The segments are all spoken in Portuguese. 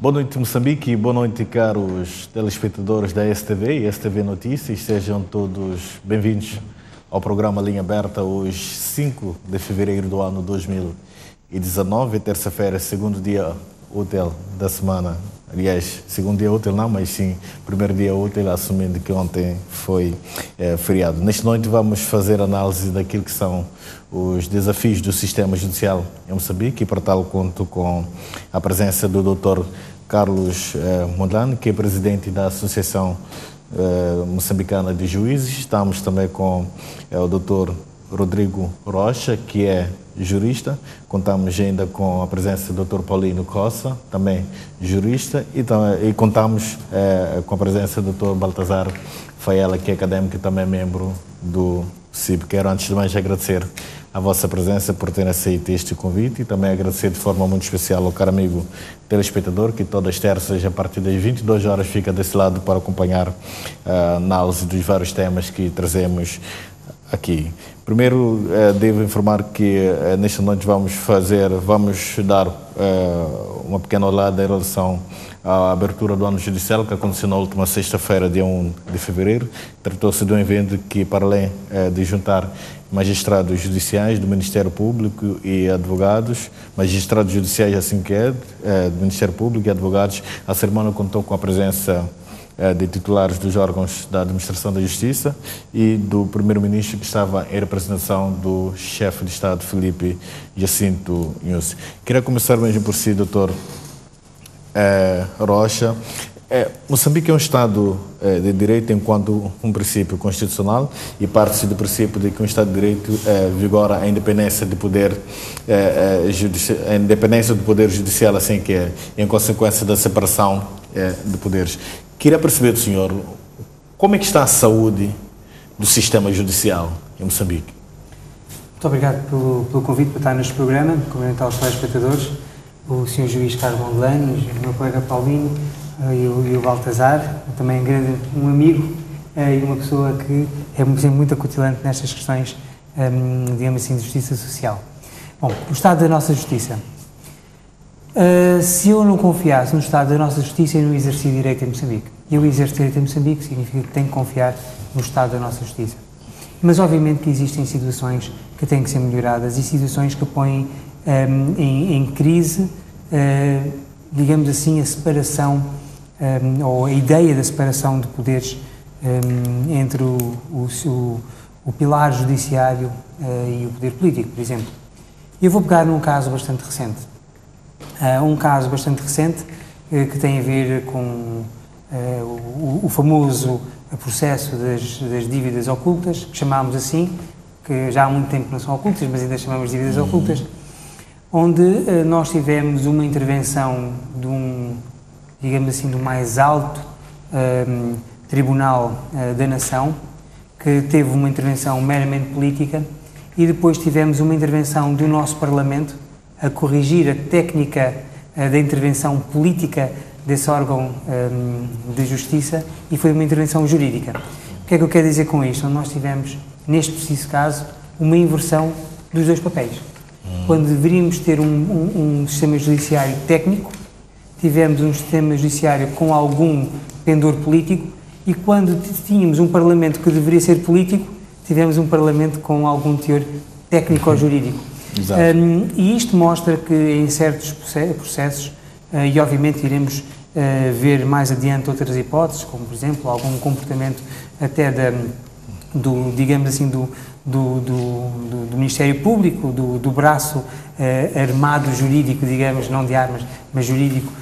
Boa noite, Moçambique, e boa noite, caros telespectadores da STV e STV Notícias. Sejam todos bem-vindos ao programa Linha Aberta, hoje 5 de fevereiro do ano 2019, terça-feira, segundo dia útil da semana. Aliás, segundo dia útil não, mas sim, primeiro dia útil, assumindo que ontem foi feriado. Nesta noite vamos fazer análise daquilo que são os desafios do sistema judicial em Moçambique, e para tal conto com a presença do Dr. Carlos Mondlane, que é presidente da Associação Moçambicana de Juízes. Estamos também com o Dr. Rodrigo Rocha, que é jurista. Contamos ainda com a presença do Dr. Paulino Costa, também jurista, e contamos com a presença do Dr. Baltazar Faela, que é académico e também membro do CIB. Quero, antes de mais, agradecer a vossa presença por terem aceito este convite, e também agradecer de forma muito especial ao caro amigo telespectador, que todas as terças, a partir das 22 horas, fica desse lado para acompanhar a análise dos vários temas que trazemos aqui. Primeiro, devo informar que nesta noite vamos dar uma pequena olhada em relação à abertura do ano judicial, que aconteceu na última sexta-feira, dia 1 de fevereiro. Tratou-se de um evento que, para além de juntar magistrados judiciais do Ministério Público e advogados, magistrados judiciais assim que do Ministério Público e advogados, a cerimônia contou com a presença de titulares dos órgãos da Administração da Justiça e do Primeiro-Ministro, que estava em representação do chefe de Estado, Filipe Jacinto Nyusi. Queria começar mesmo por si, Dr. Rocha. Moçambique é um Estado de Direito enquanto um princípio constitucional, e parte-se do princípio de que um Estado de Direito vigora a independência do poder judicial, assim que é, em consequência da separação de poderes. Queria perceber do senhor como é que está a saúde do sistema judicial em Moçambique. Muito obrigado pelo convite para estar neste programa, cumprimentar os telespectadores, o senhor juiz Carlos Mondlane, o meu colega Paulino e o Baltazar, também um amigo e uma pessoa que é muito acutilante nestas questões, digamos assim, de justiça social. Bom, o estado da nossa justiça. Se eu não confiasse no estado da nossa justiça, eu não exercia direito em Moçambique. Eu exercer direito em Moçambique significa que tenho que confiar no estado da nossa justiça. Mas obviamente que existem situações que têm que ser melhoradas e situações que põem em crise, digamos assim, a separação ou a ideia da separação de poderes entre o pilar judiciário e o poder político, por exemplo. Eu vou pegar num caso bastante recente. Que tem a ver com o famoso processo das dívidas ocultas, que chamámos assim, que já há muito tempo não são ocultas, mas ainda chamamos de dívidas ocultas, onde nós tivemos uma intervenção digamos assim, do mais alto tribunal da nação, que teve uma intervenção meramente política, e depois tivemos uma intervenção do nosso Parlamento a corrigir a técnica da intervenção política desse órgão de justiça, e foi uma intervenção jurídica. O que é que eu quero dizer com isto? Nós tivemos, neste preciso caso, uma inversão dos dois papéis. Quando deveríamos ter um sistema judiciário técnico, tivemos um sistema judiciário com algum pendor político, e quando tínhamos um Parlamento que deveria ser político, tivemos um Parlamento com algum teor técnico ou jurídico. E isto mostra que em certos processos, e obviamente iremos ver mais adiante outras hipóteses, como por exemplo algum comportamento até digamos assim, do Ministério Público, do braço armado jurídico, digamos, não de armas, mas jurídico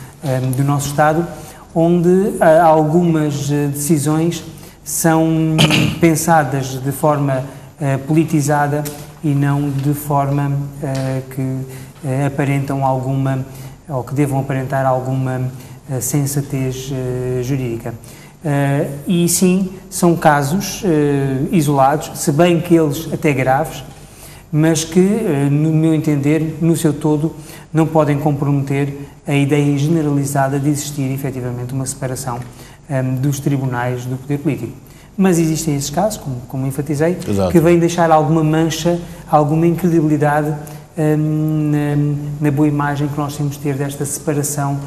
do nosso Estado, onde algumas decisões são pensadas de forma politizada e não de forma que aparentam alguma, ou que devam aparentar alguma sensatez jurídica. E sim, são casos isolados, se bem que eles até graves, mas que, no meu entender, no seu todo, não podem comprometer a ideia generalizada de existir, efetivamente, uma separação dos tribunais do poder político. Mas existem esses casos, como enfatizei, Exato. Que vêm deixar alguma mancha, alguma incredibilidade na boa imagem que nós temos de ter desta separação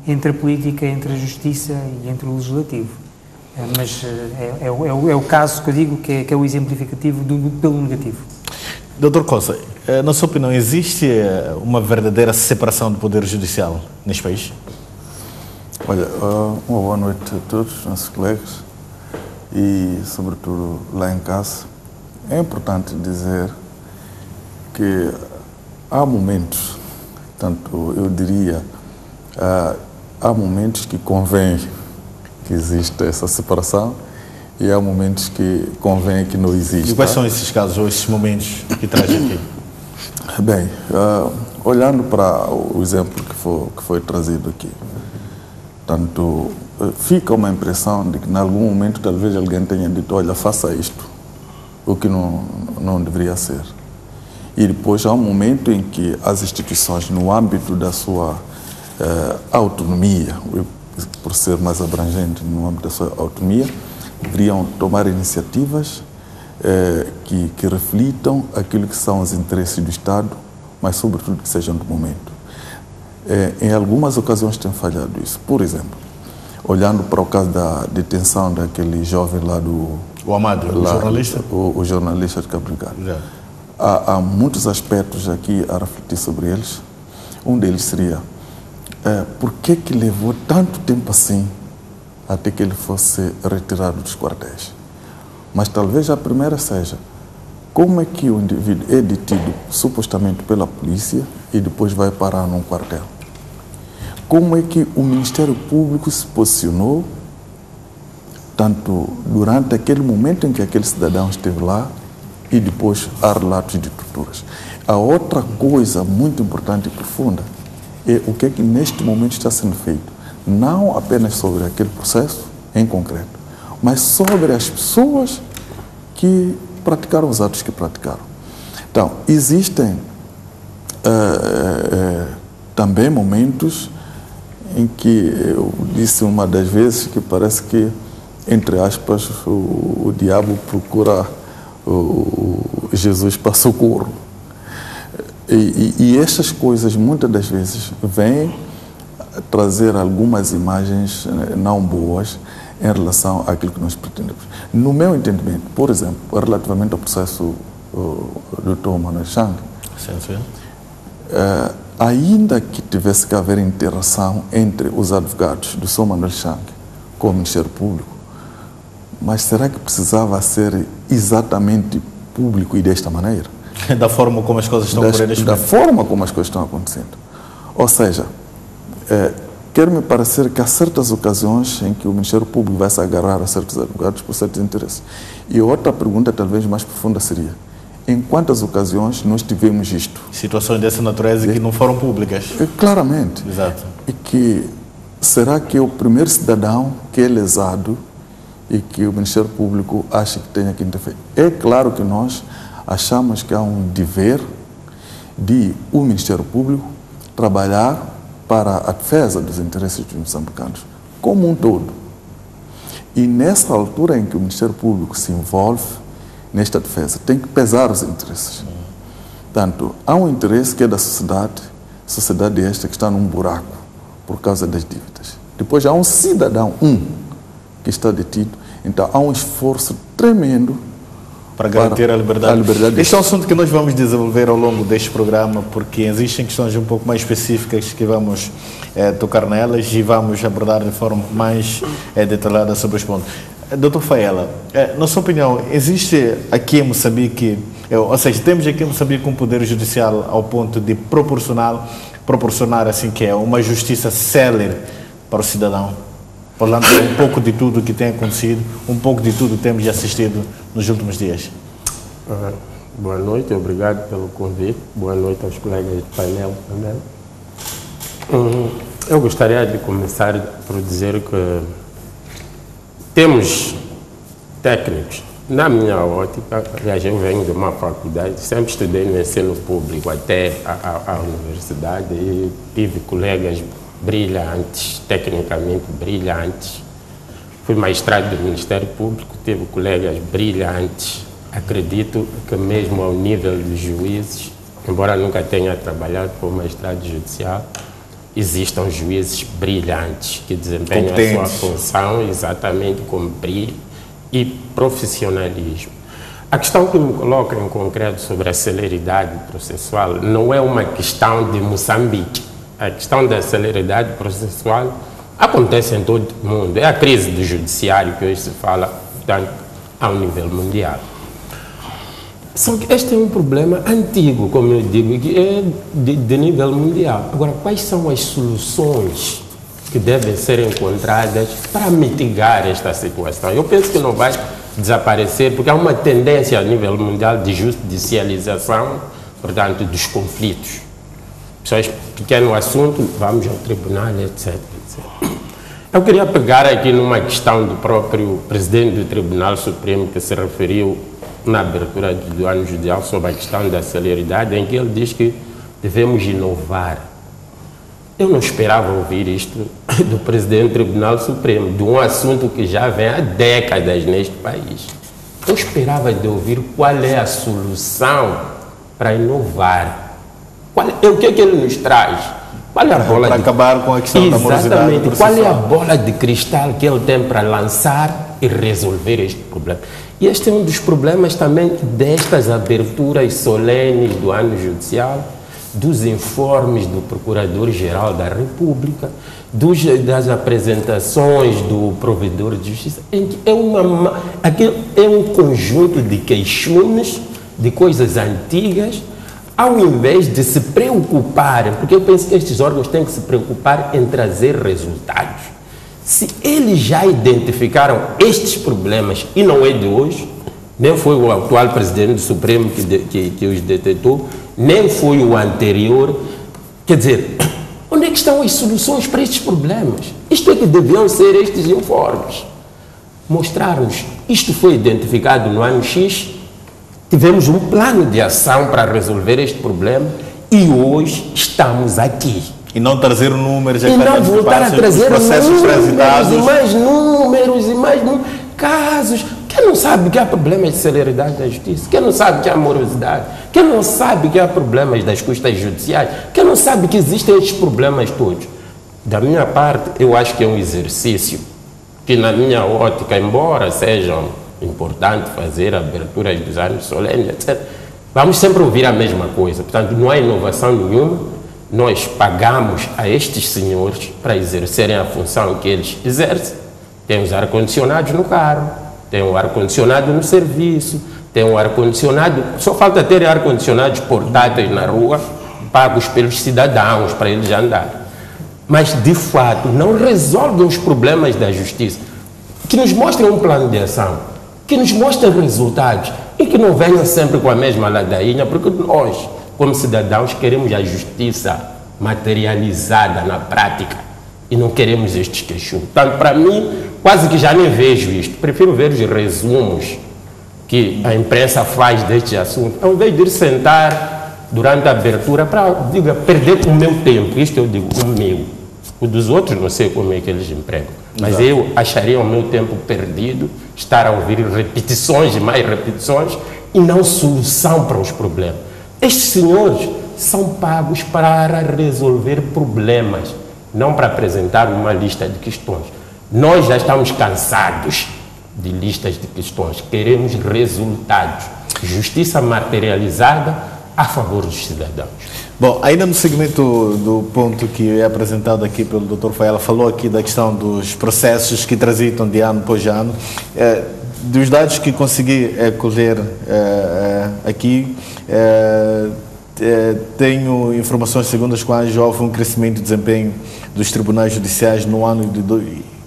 entre a política, entre a justiça e entre o legislativo. Mas é o caso que eu digo que é o exemplificativo pelo negativo. Dr. Costa, na sua opinião, existe uma verdadeira separação do Poder Judicial neste país? Olha, uma boa noite a todos, nossos colegas, e sobretudo lá em casa. É importante dizer que há momentos, tanto eu diria, há momentos que convém que exista essa separação e há momentos que convém que não exista. E quais são esses casos ou esses momentos que traz aqui? Bem, olhando para o exemplo que foi trazido aqui, tanto fica uma impressão de que em algum momento talvez alguém tenha dito, olha, faça isto, o que não deveria ser. E depois há um momento em que as instituições, no âmbito da sua autonomia, por ser mais abrangente no âmbito da sua autonomia, deveriam tomar iniciativas que reflitam aquilo que são os interesses do Estado, mas sobretudo que sejam do momento. Em algumas ocasiões tem falhado isso. Por exemplo, olhando para o caso da detenção daquele jovem lá do... O Amado, o jornalista? O jornalista de Cabo Delgado. Há muitos aspectos aqui a refletir sobre eles. Um deles seria, por que levou tanto tempo assim até que ele fosse retirado dos quartéis? Mas talvez a primeira seja, como é que o indivíduo é detido supostamente pela polícia e depois vai parar num quartel? Como é que o Ministério Público se posicionou, tanto durante aquele momento em que aquele cidadão esteve lá e depois há relatos de torturas? A outra coisa muito importante e profunda é o que é que neste momento está sendo feito, não apenas sobre aquele processo em concreto, mas sobre as pessoas que praticaram os atos que praticaram. Então, existem também momentos em que eu disse uma das vezes que parece que, entre aspas, o diabo procura Jesus para socorro. E estas coisas, muitas das vezes, vêm trazer algumas imagens não boas em relação àquilo que nós pretendemos. No meu entendimento, por exemplo, relativamente ao processo do Dr. Manuel Chang, ainda que tivesse que haver interação entre os advogados do Sr. Manuel Chang com o Ministério Público, mas será que precisava ser exatamente público e desta maneira? Da forma como as coisas estão ocorrendo. Da forma como as coisas estão acontecendo. Ou seja, quer-me parecer que há certas ocasiões em que o Ministério Público vai se agarrar a certos advogados por certos interesses. E outra pergunta, talvez mais profunda, seria: em quantas ocasiões nós tivemos isto? Situações dessa natureza que não foram públicas. Claramente. Exato. E que será que é o primeiro cidadão que é lesado e que o Ministério Público acha que tenha que interferir? É claro que nós achamos que há um dever de o Ministério Público trabalhar para a defesa dos interesses dos moçambicanos como um todo. E nessa altura em que o Ministério Público se envolve nesta defesa, tem que pesar os interesses. Portanto, há um interesse que é da sociedade esta que está num buraco por causa das dívidas. Depois há um cidadão, que está detido. Então há um esforço tremendo para garantir a liberdade. Este é um assunto que nós vamos desenvolver ao longo deste programa, porque existem questões um pouco mais específicas que vamos tocar nelas e vamos abordar de forma mais detalhada sobre os pontos. Dr. Faela, na sua opinião, existe aqui em Moçambique, ou seja, temos aqui em Moçambique um poder judicial ao ponto de proporcionar assim que é uma justiça célere para o cidadão? Falando um pouco de tudo o que tem acontecido, um pouco de tudo que temos assistido nos últimos dias. Boa noite, obrigado pelo convite. Boa noite aos colegas do painel também. Eu gostaria de começar por dizer que temos técnicos. Na minha ótica, aliás, eu venho de uma faculdade, sempre estudei no ensino público até a universidade e tive colegas brilhantes, tecnicamente brilhantes. Fui magistrado do Ministério Público, tive colegas brilhantes. Acredito que mesmo ao nível dos juízes, embora nunca tenha trabalhado como magistrado judicial, existam juízes brilhantes que desempenham a sua função exatamente com brilho e profissionalismo. A questão que me coloca em concreto sobre a celeridade processual não é uma questão de Moçambique. A questão da celeridade processual acontece em todo o mundo. É a crise do judiciário que hoje se fala, portanto, ao nível mundial. Só que este é um problema antigo, como eu digo, que é de nível mundial. Agora, quais são as soluções que devem ser encontradas para mitigar esta situação? Eu penso que não vai desaparecer, porque há uma tendência a nível mundial de judicialização, portanto, dos conflitos. Pessoas, pequeno assunto, vamos ao tribunal, etc, etc. Eu queria pegar aqui numa questão do próprio presidente do Tribunal Supremo, que se referiu na abertura do ano judicial sobre a questão da celeridade, em que ele diz que devemos inovar. Eu não esperava ouvir isto do presidente do Tribunal Supremo, de um assunto que já vem há décadas neste país. Eu esperava de ouvir qual é a solução para inovar. O que é que ele nos traz? Qual é a bola para acabar com a questão da morosidade processual. Qual é a bola de cristal que ele tem para lançar e resolver este problema? E este é um dos problemas também destas aberturas solenes do ano judicial, dos informes do Procurador-Geral da República, das apresentações do Provedor de Justiça, em que é um conjunto de queixumes, de coisas antigas, ao invés de se preocuparem, porque eu penso que estes órgãos têm que se preocupar em trazer resultados. Se eles já identificaram estes problemas, e não é de hoje, nem foi o atual presidente do Supremo que os detectou, nem foi o anterior, quer dizer, onde é que estão as soluções para estes problemas? Isto é que deviam ser estes informes. Mostrar-nos, isto foi identificado no ano X, tivemos um plano de ação para resolver este problema e hoje estamos aqui. E não trazer números, e não voltar a trazer números e mais números, casos. Quem não sabe que há problemas de celeridade da justiça? Quem não sabe que há morosidade? Quem não sabe que há problemas das custas judiciais? Quem não sabe que existem estes problemas todos? Da minha parte, eu acho que é um exercício que, na minha ótica, embora sejam importante fazer aberturas dos anos solenes, etc., vamos sempre ouvir a mesma coisa. Portanto, não há inovação nenhuma. Nós pagamos a estes senhores para exercerem a função que eles exercem. Tem os ar-condicionados no carro, tem o ar-condicionado no serviço, tem o ar-condicionado... Só falta ter ar-condicionados portáteis na rua, pagos pelos cidadãos para eles andarem. Mas, de fato, não resolvem os problemas da justiça. Que nos mostrem um plano de ação, que nos mostrem resultados e que não venham sempre com a mesma ladainha, porque nós, como cidadãos, queremos a justiça materializada na prática e não queremos estes queixumes. Portanto, para mim, quase que já nem vejo isto. Prefiro ver os resumos que a imprensa faz deste assunto, ao invés de ir sentar durante a abertura para, perder o meu tempo. Isto eu digo, o meu. O dos outros, não sei como é que eles empregam. Mas exato, eu acharia o meu tempo perdido estar a ouvir repetições e mais repetições e não solução para os problemas. Estes senhores são pagos para resolver problemas, não para apresentar uma lista de questões. Nós já estamos cansados de listas de questões, queremos resultados, justiça materializada a favor dos cidadãos. Bom, ainda no segmento do ponto que é apresentado aqui pelo Dr. Faela, falou aqui da questão dos processos que transitam de ano após ano. Dos dados que consegui colher aqui, tenho informações segundo as quais houve um crescimento de desempenho dos tribunais judiciais no ano de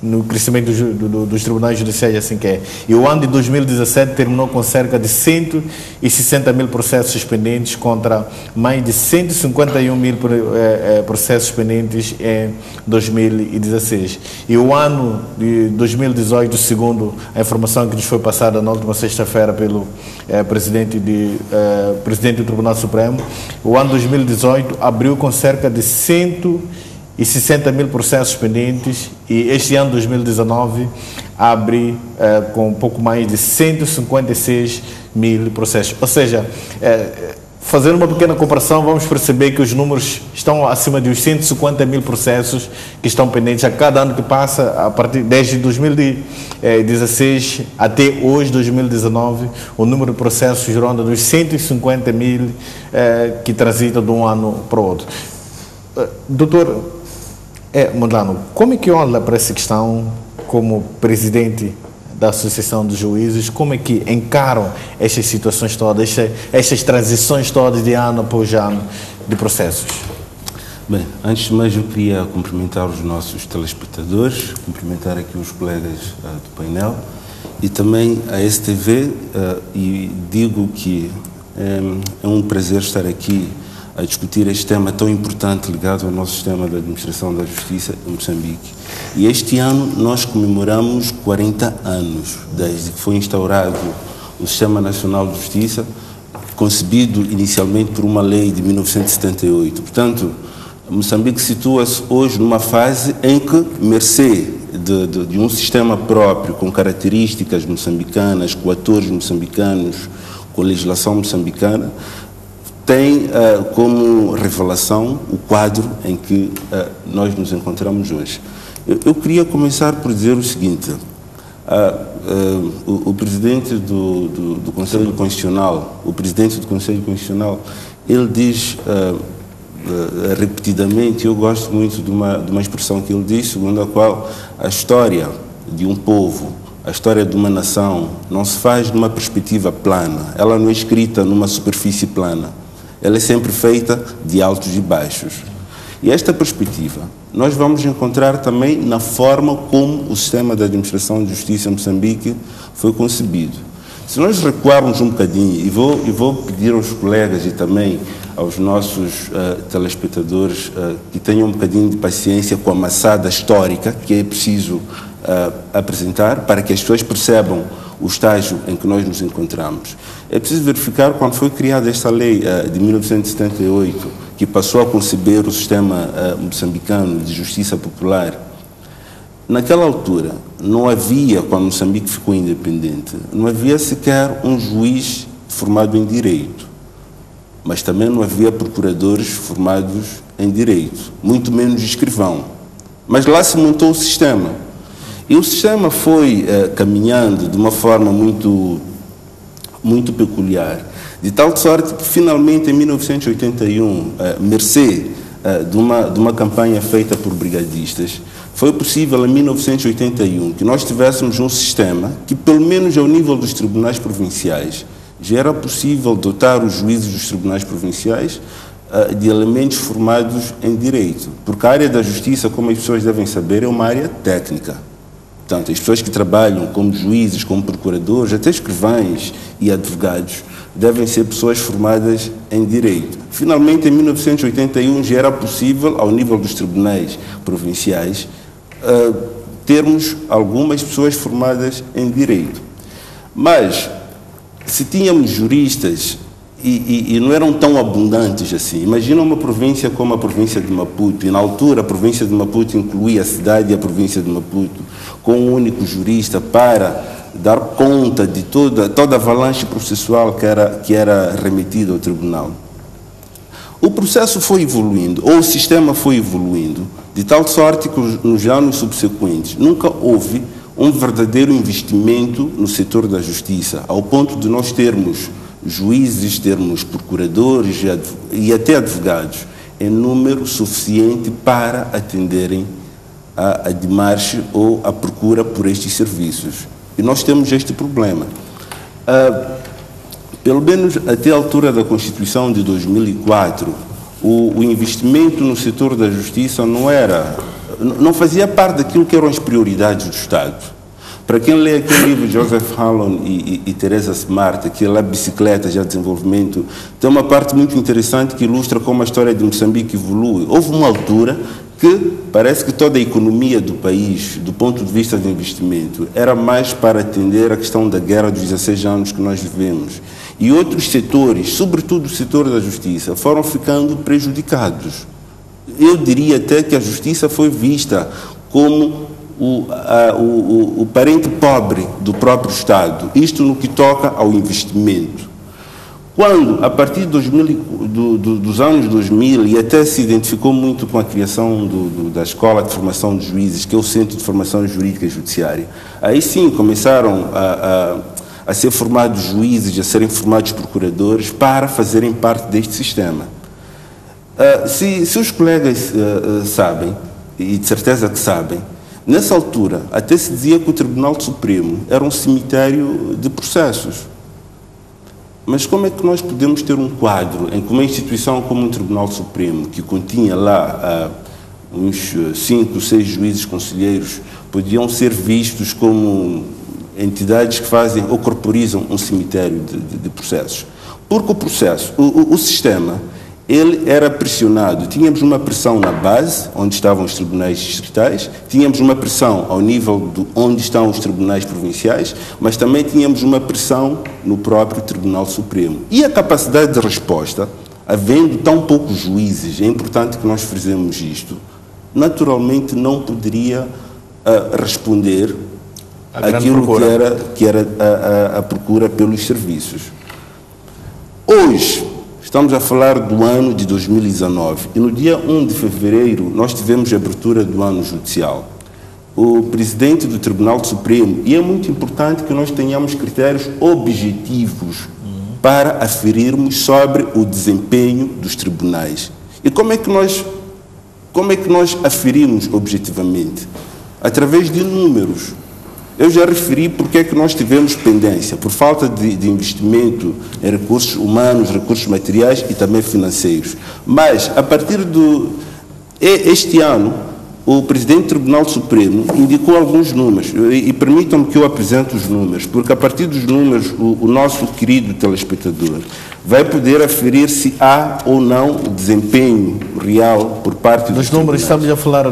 no crescimento dos tribunais judiciais, assim que é. E o ano de 2017 terminou com cerca de 160 mil processos pendentes contra mais de 151 mil processos pendentes em 2016. E o ano de 2018, segundo a informação que nos foi passada na última sexta-feira pelo presidente do Tribunal Supremo, o ano 2018 abriu com cerca de 160 mil processos pendentes e este ano 2019 abre com um pouco mais de 156 mil processos. Ou seja, fazendo uma pequena comparação, vamos perceber que os números estão acima de 150 mil processos que estão pendentes a cada ano que passa, a partir desde 2016 até hoje, 2019, o número de processos ronda dos 150 mil que transitam de um ano para o outro. Doutor Mondlane, como é que olha para essa questão como presidente da Associação dos Juízes? Como é que encaram estas situações todas, estas transições todas de ano após ano de processos? Bem, antes de mais eu queria cumprimentar os nossos telespectadores, cumprimentar aqui os colegas do painel e também a STV, e digo que é um prazer estar aqui a discutir este tema tão importante ligado ao nosso sistema de administração da justiça em Moçambique. E este ano nós comemoramos 40 anos desde que foi instaurado o Sistema Nacional de Justiça, concebido inicialmente por uma lei de 1978. Portanto, Moçambique situa-se hoje numa fase em que, mercê de um sistema próprio, com características moçambicanas, com atores moçambicanos, com legislação moçambicana, tem como revelação o quadro em que nós nos encontramos hoje. Eu queria começar por dizer o seguinte: o presidente do Conselho Constitucional, ele diz repetidamente, eu gosto muito de uma expressão que ele diz, segundo a qual a história de um povo, a história de uma nação, não se faz numa perspectiva plana, ela não é escrita numa superfície plana. Ela é sempre feita de altos e baixos. E esta perspectiva nós vamos encontrar também na forma como o sistema de administração de justiça em Moçambique foi concebido. Se nós recuarmos um bocadinho, e vou pedir aos colegas e também aos nossos telespectadores que tenham um bocadinho de paciência com a maçada histórica que é preciso apresentar para que as pessoas percebam o estágio em que nós nos encontramos. É preciso verificar quando foi criada esta lei de 1978, que passou a conceber o sistema moçambicano de justiça popular. Naquela altura, não havia, quando Moçambique ficou independente, não havia sequer um juiz formado em direito, mas também não havia procuradores formados em direito, muito menos escrivão. Mas lá se montou o sistema. E o sistema foi caminhando de uma forma muito peculiar, de tal sorte que finalmente em 1981, mercê de uma campanha feita por brigadistas, foi possível em 1981 que nós tivéssemos um sistema que, pelo menos ao nível dos tribunais provinciais, já era possível dotar os juízes dos tribunais provinciais de elementos formados em direito, porque a área da justiça, como as pessoas devem saber, é uma área técnica. Portanto, as pessoas que trabalham como juízes, como procuradores, até escrivães e advogados, devem ser pessoas formadas em direito. Finalmente, em 1981, já era possível, ao nível dos tribunais provinciais, termos algumas pessoas formadas em direito. Mas, se tínhamos juristas e não eram tão abundantes assim, imagina uma província como a província de Maputo, e na altura a província de Maputo incluía a cidade e a província de Maputo, com um único jurista para dar conta de toda a avalanche processual que era remetida ao tribunal. O processo foi evoluindo, ou o sistema foi evoluindo, de tal sorte que nos anos subsequentes nunca houve um verdadeiro investimento no setor da justiça, ao ponto de nós termos juízes, termos procuradores e até advogados em número suficiente para atenderem a demarche ou a procura por estes serviços. E nós temos este problema. Pelo menos até a altura da Constituição de 2004, o investimento no setor da justiça não fazia parte daquilo que eram as prioridades do Estado. Para quem lê aquele livro de Joseph Hallon e Teresa Smart, que é lá Bicicletas de Desenvolvimento, tem uma parte muito interessante que ilustra como a história de Moçambique evolui. Houve uma altura que parece que toda a economia do país, do ponto de vista do investimento, era mais para atender a questão da guerra dos 16 anos que nós vivemos. E outros setores, sobretudo o setor da justiça, foram ficando prejudicados. Eu diria até que a justiça foi vista como o parente pobre do próprio Estado, isto no que toca ao investimento. Quando, a partir dos anos 2000, e até se identificou muito com a criação da Escola de Formação de Juízes, que é o Centro de Formação Jurídica e Judiciária, aí sim começaram a ser formados juízes, a serem formados procuradores para fazerem parte deste sistema. Se os colegas sabem, e de certeza que sabem, nessa altura até se dizia que o Tribunal Supremo era um cemitério de processos. Mas como é que nós podemos ter um quadro em que uma instituição como o Tribunal Supremo, que continha lá uns 5, 6 juízes conselheiros, podiam ser vistos como entidades que fazem ou corporizam um cemitério de processos? Porque o processo, o sistema, ele era pressionado. Tínhamos uma pressão na base, onde estavam os tribunais distritais, tínhamos uma pressão ao nível de onde estão os tribunais provinciais, mas também tínhamos uma pressão no próprio Tribunal Supremo. E a capacidade de resposta, havendo tão poucos juízes, é importante que nós frisemos isto, naturalmente não poderia responder aquilo que era a procura pelos serviços. Hoje, estamos a falar do ano de 2019 e no dia 1 de fevereiro nós tivemos a abertura do ano judicial. O presidente do Tribunal Supremo, e é muito importante que nós tenhamos critérios objetivos para aferirmos sobre o desempenho dos tribunais. E como é que nós aferimos objetivamente? Através de números. Eu já referi porque é que nós tivemos pendência, por falta de investimento em recursos humanos, recursos materiais e também financeiros. Mas, a partir este ano, o Presidente do Tribunal Supremo indicou alguns números, e permitam-me que eu apresente os números, porque a partir dos números, o nosso querido telespectador vai poder aferir se há ou não desempenho real por parte dos números. Estamos a falar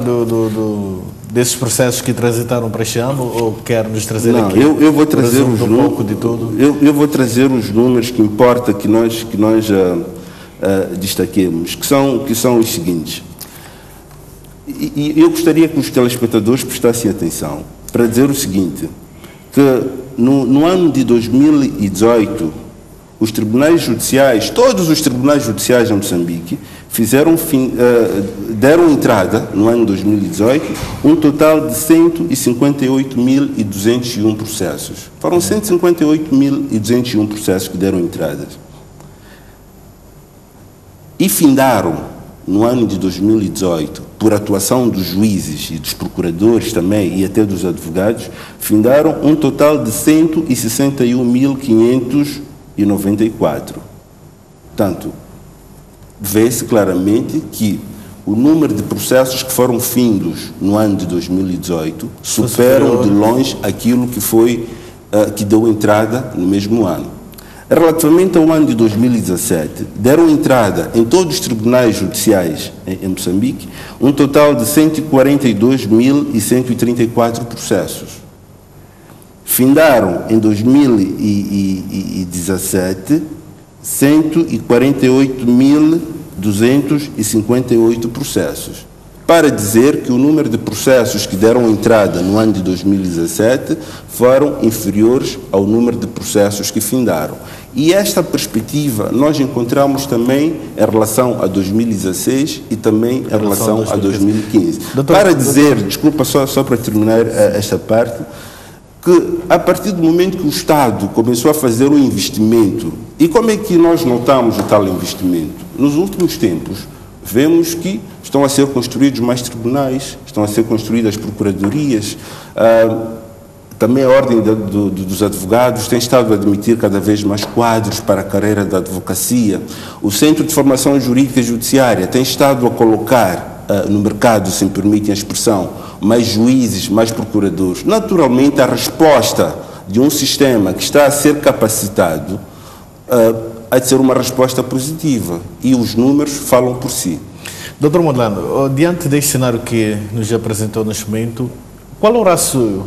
desses processos que transitaram para este ano, ou quer nos trazer aqui? Eu vou trazer os números de tudo. Eu vou trazer os números que importa que nós destaquemos, que são os seguintes. E eu gostaria que os telespectadores prestassem atenção para dizer o seguinte, que no ano de 2018, os tribunais judiciais, todos os tribunais judiciais em Moçambique, deram entrada, no ano 2018, um total de 158.201 processos. Foram 158.201 processos que deram entrada. E findaram, no ano de 2018, por atuação dos juízes e dos procuradores também, e até dos advogados, findaram um total de 161.594. Portanto, vê-se claramente que o número de processos que foram findos no ano de 2018 superam de longe aquilo que deu entrada no mesmo ano. Relativamente ao ano de 2017, deram entrada em todos os tribunais judiciais em Moçambique um total de 142.134 processos. Findaram em 2017 148.258 processos, para dizer que o número de processos que deram entrada no ano de 2017 foram inferiores ao número de processos que findaram. E esta perspectiva nós encontramos também em relação a 2016 e também em relação a 2015. Para dizer, desculpa, só para terminar esta parte, que a partir do momento que o Estado começou a fazer um investimento, e como é que nós notamos o tal investimento? Nos últimos tempos, vemos que estão a ser construídos mais tribunais, estão a ser construídas procuradorias, também a Ordem dos Advogados tem estado a admitir cada vez mais quadros para a carreira da advocacia. O Centro de Formação Jurídica e Judiciária tem estado a colocar no mercado, se me permitem a expressão, mais juízes, mais procuradores. Naturalmente, a resposta de um sistema que está a ser capacitado há de ser uma resposta positiva, e os números falam por si. Dr. Mondlane, diante deste cenário que nos apresentou neste momento, qual é o rácio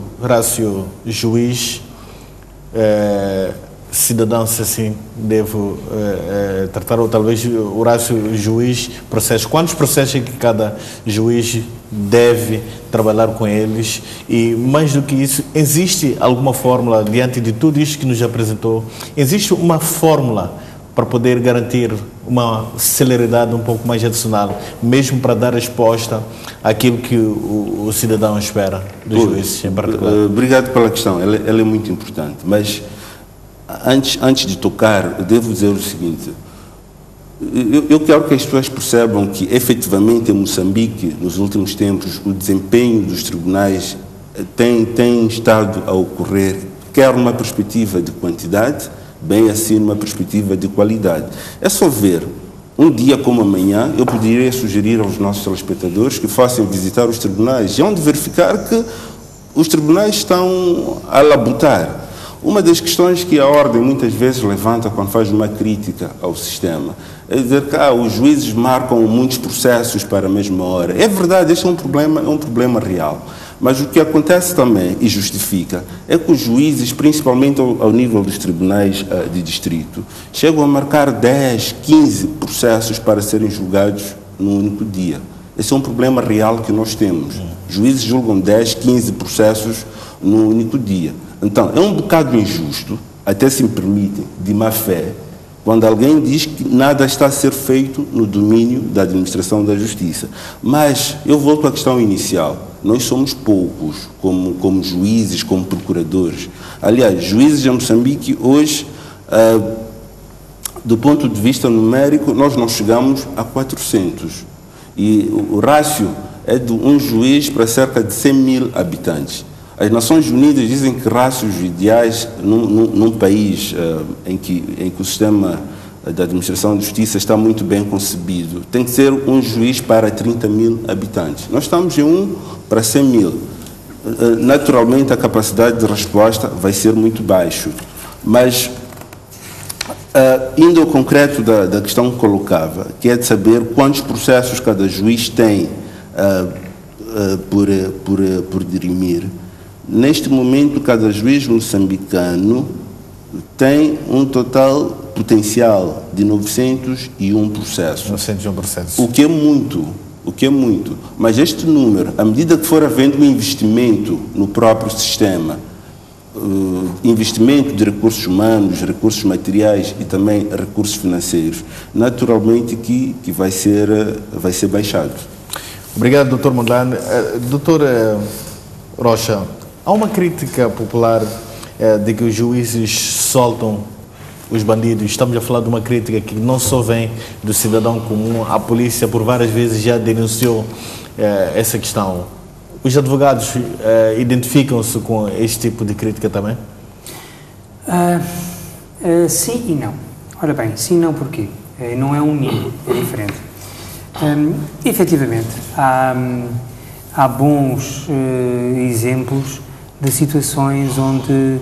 juiz, cidadão, se assim devo tratar, ou talvez o rácio juiz processo? Quantos processos é que cada juiz deve trabalhar com eles? E mais do que isso, existe alguma fórmula, diante de tudo isto que nos apresentou, existe uma fórmula para poder garantir uma celeridade um pouco mais adicional, mesmo para dar resposta àquilo que o cidadão espera dos juízes em particular? Obrigado pela questão, ela é muito importante, mas antes de tocar, eu devo dizer o seguinte: eu quero que as pessoas percebam que, efetivamente, em Moçambique, nos últimos tempos, o desempenho dos tribunais tem estado a ocorrer, quer numa perspectiva de quantidade, bem assim numa perspectiva de qualidade. É só ver, um dia como amanhã, eu poderia sugerir aos nossos telespectadores que fossem visitar os tribunais e onde verificar que os tribunais estão a labutar. Uma das questões que a Ordem muitas vezes levanta quando faz uma crítica ao sistema é dizer que os juízes marcam muitos processos para a mesma hora. É verdade, este é um problema real. Mas o que acontece também, e justifica, é que os juízes, principalmente ao nível dos tribunais de distrito, chegam a marcar 10, 15 processos para serem julgados num único dia. Esse é um problema real que nós temos. Juízes julgam 10, 15 processos num único dia. Então, é um bocado injusto, até se me permitem, de má fé, quando alguém diz que nada está a ser feito no domínio da administração da justiça. Mas eu volto à questão inicial. Nós somos poucos como juízes, como procuradores. Aliás, juízes em Moçambique hoje, do ponto de vista numérico, nós não chegamos a 400. E o rácio é de um juiz para cerca de 100 mil habitantes. As Nações Unidas dizem que rácios ideais num país em que o sistema da administração de justiça está muito bem concebido tem que ser um juiz para 30 mil habitantes. Nós estamos em 1 para 100 mil. Naturalmente, a capacidade de resposta vai ser muito baixa. Mas, indo ao concreto da questão que colocava, que é de saber quantos processos cada juiz tem por dirimir. Neste momento, cada juiz moçambicano tem um total potencial de 901 processos. 901 processos. O que é muito. Mas este número, à medida que for havendo um investimento no próprio sistema, investimento de recursos humanos, recursos materiais e também recursos financeiros, naturalmente que vai ser baixado. Obrigado, Dr. Mondlane. Dr. Rocha, há uma crítica popular de que os juízes soltam os bandidos. Estamos a falar de uma crítica que não só vem do cidadão comum. A polícia por várias vezes já denunciou essa questão. Os advogados identificam-se com este tipo de crítica também? Sim e não. Ora bem, sim e não porquê? Não é um nível, é diferente. Efetivamente, há bons exemplos de situações onde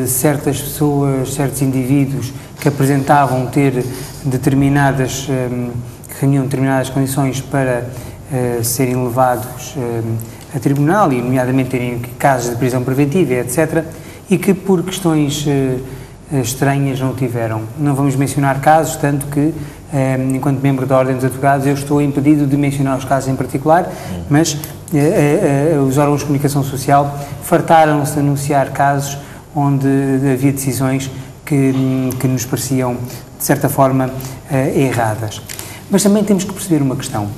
certas pessoas, certos indivíduos que apresentavam ter determinadas, que reuniam determinadas condições para serem levados a tribunal, e nomeadamente terem casos de prisão preventiva, etc., e que por questões estranhas não o tiveram. Não vamos mencionar casos, tanto que, enquanto membro da Ordem dos Advogados, eu estou impedido de mencionar os casos em particular, mas os órgãos de comunicação social fartaram-se de anunciar casos onde havia decisões que nos pareciam, de certa forma, erradas. Mas também temos que perceber uma questão.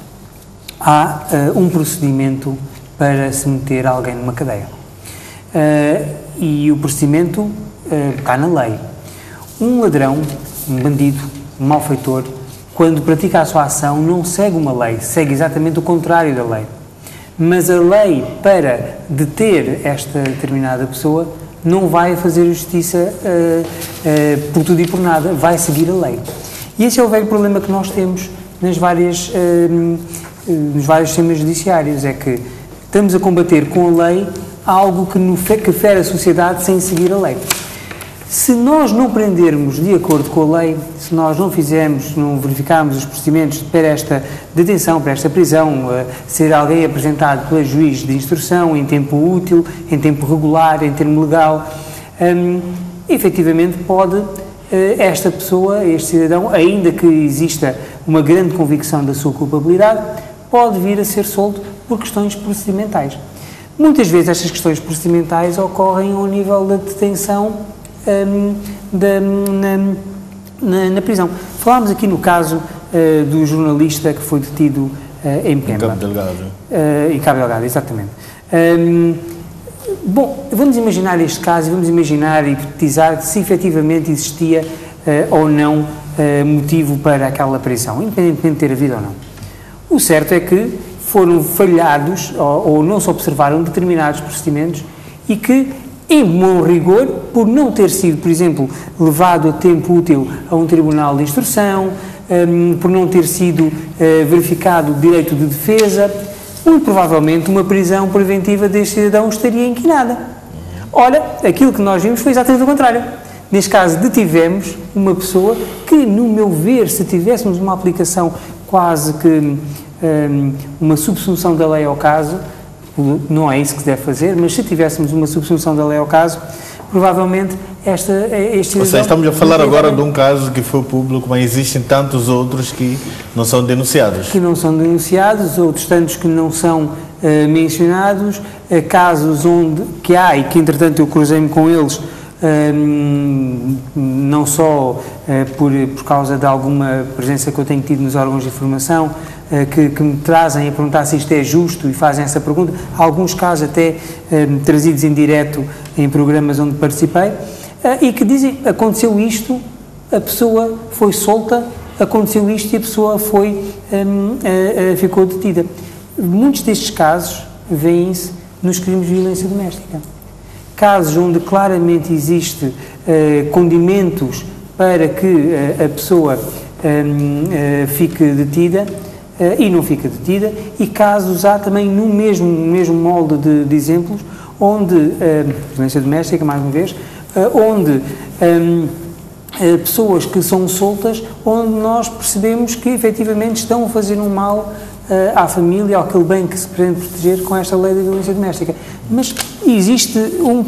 Há um procedimento para se meter alguém numa cadeia. E o procedimento está na lei. Um ladrão, um bandido, um malfeitor, quando pratica a sua ação, não segue uma lei, segue exatamente o contrário da lei. Mas a lei, para deter esta determinada pessoa, não vai fazer justiça por tudo e por nada, vai seguir a lei. E esse é o velho problema que nós temos nos vários sistemas judiciários, é que estamos a combater com a lei algo que fere a sociedade sem seguir a lei. Se nós não prendermos de acordo com a lei, se nós não verificarmos os procedimentos para esta detenção, para esta prisão, ser alguém apresentado pela juiz de instrução em tempo útil, em tempo regular, em termo legal, efetivamente pode esta pessoa, este cidadão, ainda que exista uma grande convicção da sua culpabilidade, pode vir a ser solto por questões procedimentais. Muitas vezes estas questões procedimentais ocorrem ao nível da detenção na prisão. Falámos aqui no caso do jornalista que foi detido em Pemba. Em Cabo Delgado. Em Cabo Delgado, exatamente. Bom, vamos imaginar este caso e vamos imaginar e hipotetizar se efetivamente existia ou não motivo para aquela prisão, independentemente de ter havido ou não. O certo é que foram falhados ou não se observaram determinados procedimentos e que, em bom rigor, por não ter sido, por exemplo, levado a tempo útil a um tribunal de instrução, por não ter sido verificado o direito de defesa, muito provavelmente uma prisão preventiva deste cidadão estaria inquinada. Ora, aquilo que nós vimos foi exatamente o contrário. Neste caso, detivemos uma pessoa que, no meu ver, se tivéssemos uma aplicação quase que uma subsunção da lei ao caso, não é isso que se deve fazer, mas se tivéssemos uma subsunção da lei ao caso, provavelmente este... Ou seja, estamos a falar agora de um caso que foi público, mas existem tantos outros que não são denunciados. Que não são denunciados, outros tantos que não são mencionados, casos que há e que, entretanto, eu cruzei-me com eles, não só por causa de alguma presença que eu tenho tido nos órgãos de informação, que me trazem a perguntar se isto é justo e fazem essa pergunta, alguns casos até trazidos em direto em programas onde participei, e que dizem, aconteceu isto, a pessoa foi solta, aconteceu isto e a pessoa ficou detida. Muitos destes casos vêem-se nos crimes de violência doméstica. Casos onde claramente existe condimentos para que a pessoa fique detida e não fica detida, e casos há também no mesmo molde de exemplos, onde, violência doméstica, mais uma vez, onde pessoas que são soltas, onde nós percebemos que efetivamente estão a fazer um mal à família, àquele bem que se pretende proteger com esta lei da violência doméstica. Mas existe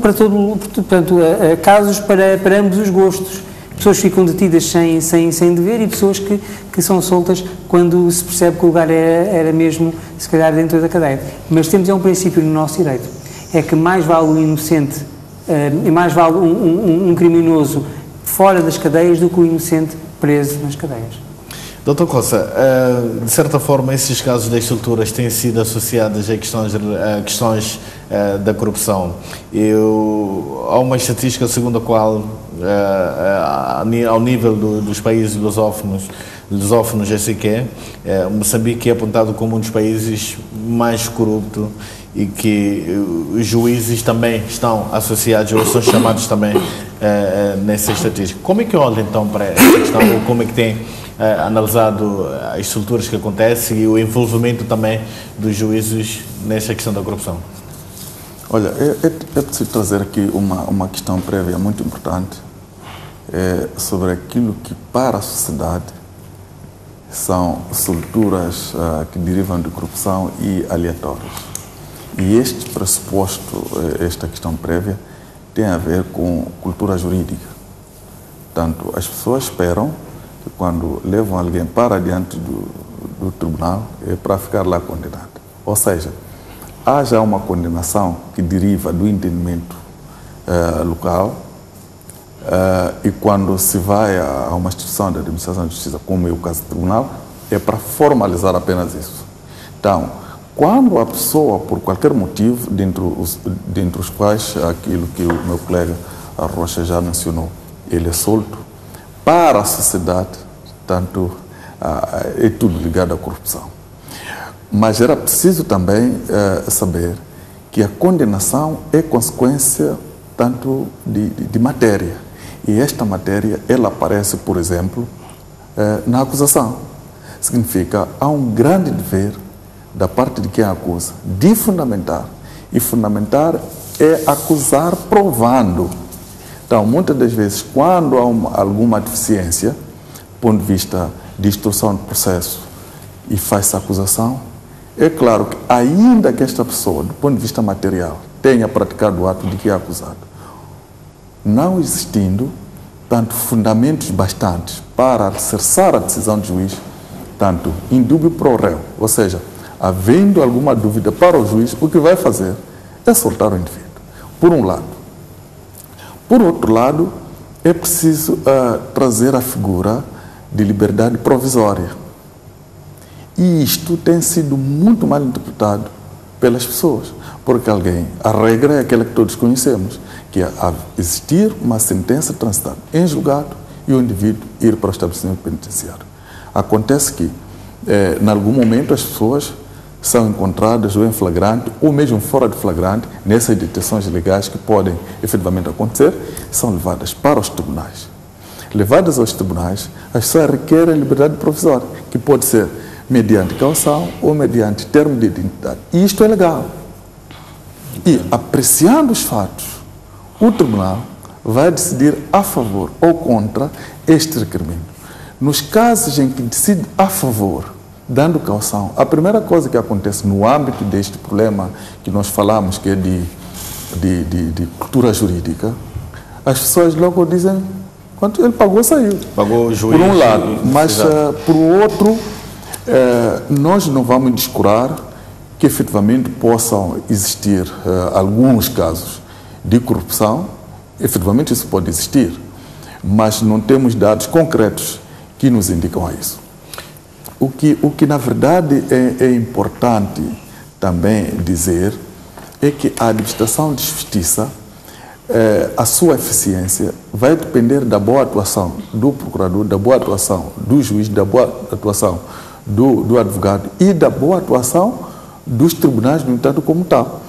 portanto, casos para ambos os gostos. Pessoas ficam detidas sem dever e pessoas que são soltas quando se percebe que o lugar era mesmo, se calhar, dentro da cadeia. Mas temos um princípio no nosso direito, é que mais vale um inocente e mais vale um criminoso fora das cadeias do que o inocente preso nas cadeias. Dr. Costa, de certa forma, esses casos das estruturas têm sido associados a questões da corrupção. Há uma estatística segundo a qual, ao nível dos países lusófonos, Moçambique é apontado como um dos países mais corruptos e que os juízes também estão associados ou são chamados também nessa estatística. Como é que olha então para essa questão, ou como é que tem analisado as estruturas que acontecem e o envolvimento também dos juízes nessa questão da corrupção? Olha, é preciso trazer aqui uma questão prévia muito importante sobre aquilo que para a sociedade são estruturas que derivam de corrupção e aleatórias. E este pressuposto, esta questão prévia, tem a ver com cultura jurídica. Portanto, as pessoas esperam que quando levam alguém para diante do tribunal é para ficar lá condenado. Ou seja, há já uma condenação que deriva do entendimento local e quando se vai a uma instituição de administração de justiça, como é o caso do tribunal, é para formalizar apenas isso. Então, quando a pessoa, por qualquer motivo, dentre os quais aquilo que o meu colega Rocha já mencionou, ele é solto, para a sociedade, tanto é tudo ligado à corrupção. Mas era preciso também saber que a condenação é consequência tanto de matéria. E esta matéria, ela aparece, por exemplo, na acusação. Significa, há um grande dever da parte de quem acusa de fundamentar. E fundamentar é acusar provando. Então, muitas das vezes, quando há alguma deficiência, do ponto de vista de instrução de processo, e faz-se acusação, é claro que, ainda que esta pessoa, do ponto de vista material, tenha praticado o ato de que é acusado, não existindo, tanto fundamentos bastantes para alicerçar a decisão do juiz, tanto indúbio pro réu, ou seja, havendo alguma dúvida para o juiz, o que vai fazer é soltar o indivíduo, por um lado. Por outro lado, é preciso trazer a figura de liberdade provisória. E isto tem sido muito mal interpretado pelas pessoas, porque a regra é aquela que todos conhecemos, que é existir uma sentença transitada em julgado e o indivíduo ir para o estabelecimento penitenciário. Acontece que, em algum momento, as pessoas são encontradas ou em flagrante, ou mesmo fora de flagrante, nessas detenções legais que podem efetivamente acontecer, são levadas para os tribunais. Levadas aos tribunais, as pessoas requerem liberdade provisória, que pode ser mediante caução ou mediante termo de identidade. E isto é legal. E, apreciando os fatos, o tribunal vai decidir a favor ou contra este requerimento. Nos casos em que decide a favor, dando caução, a primeira coisa que acontece no âmbito deste problema que nós falamos, que é de cultura jurídica, as pessoas logo dizem quanto ele pagou, saiu. Pagou o juiz. Por um lado, mas por outro, nós não vamos descurar que efetivamente possam existir alguns casos de corrupção. Efetivamente isso pode existir, mas não temos dados concretos que nos indicam a isso. O que na verdade é importante também dizer é que a administração de justiça, a sua eficiência vai depender da boa atuação do procurador, da boa atuação do juiz, da boa atuação do advogado e da boa atuação dos tribunais, no entanto, como tal.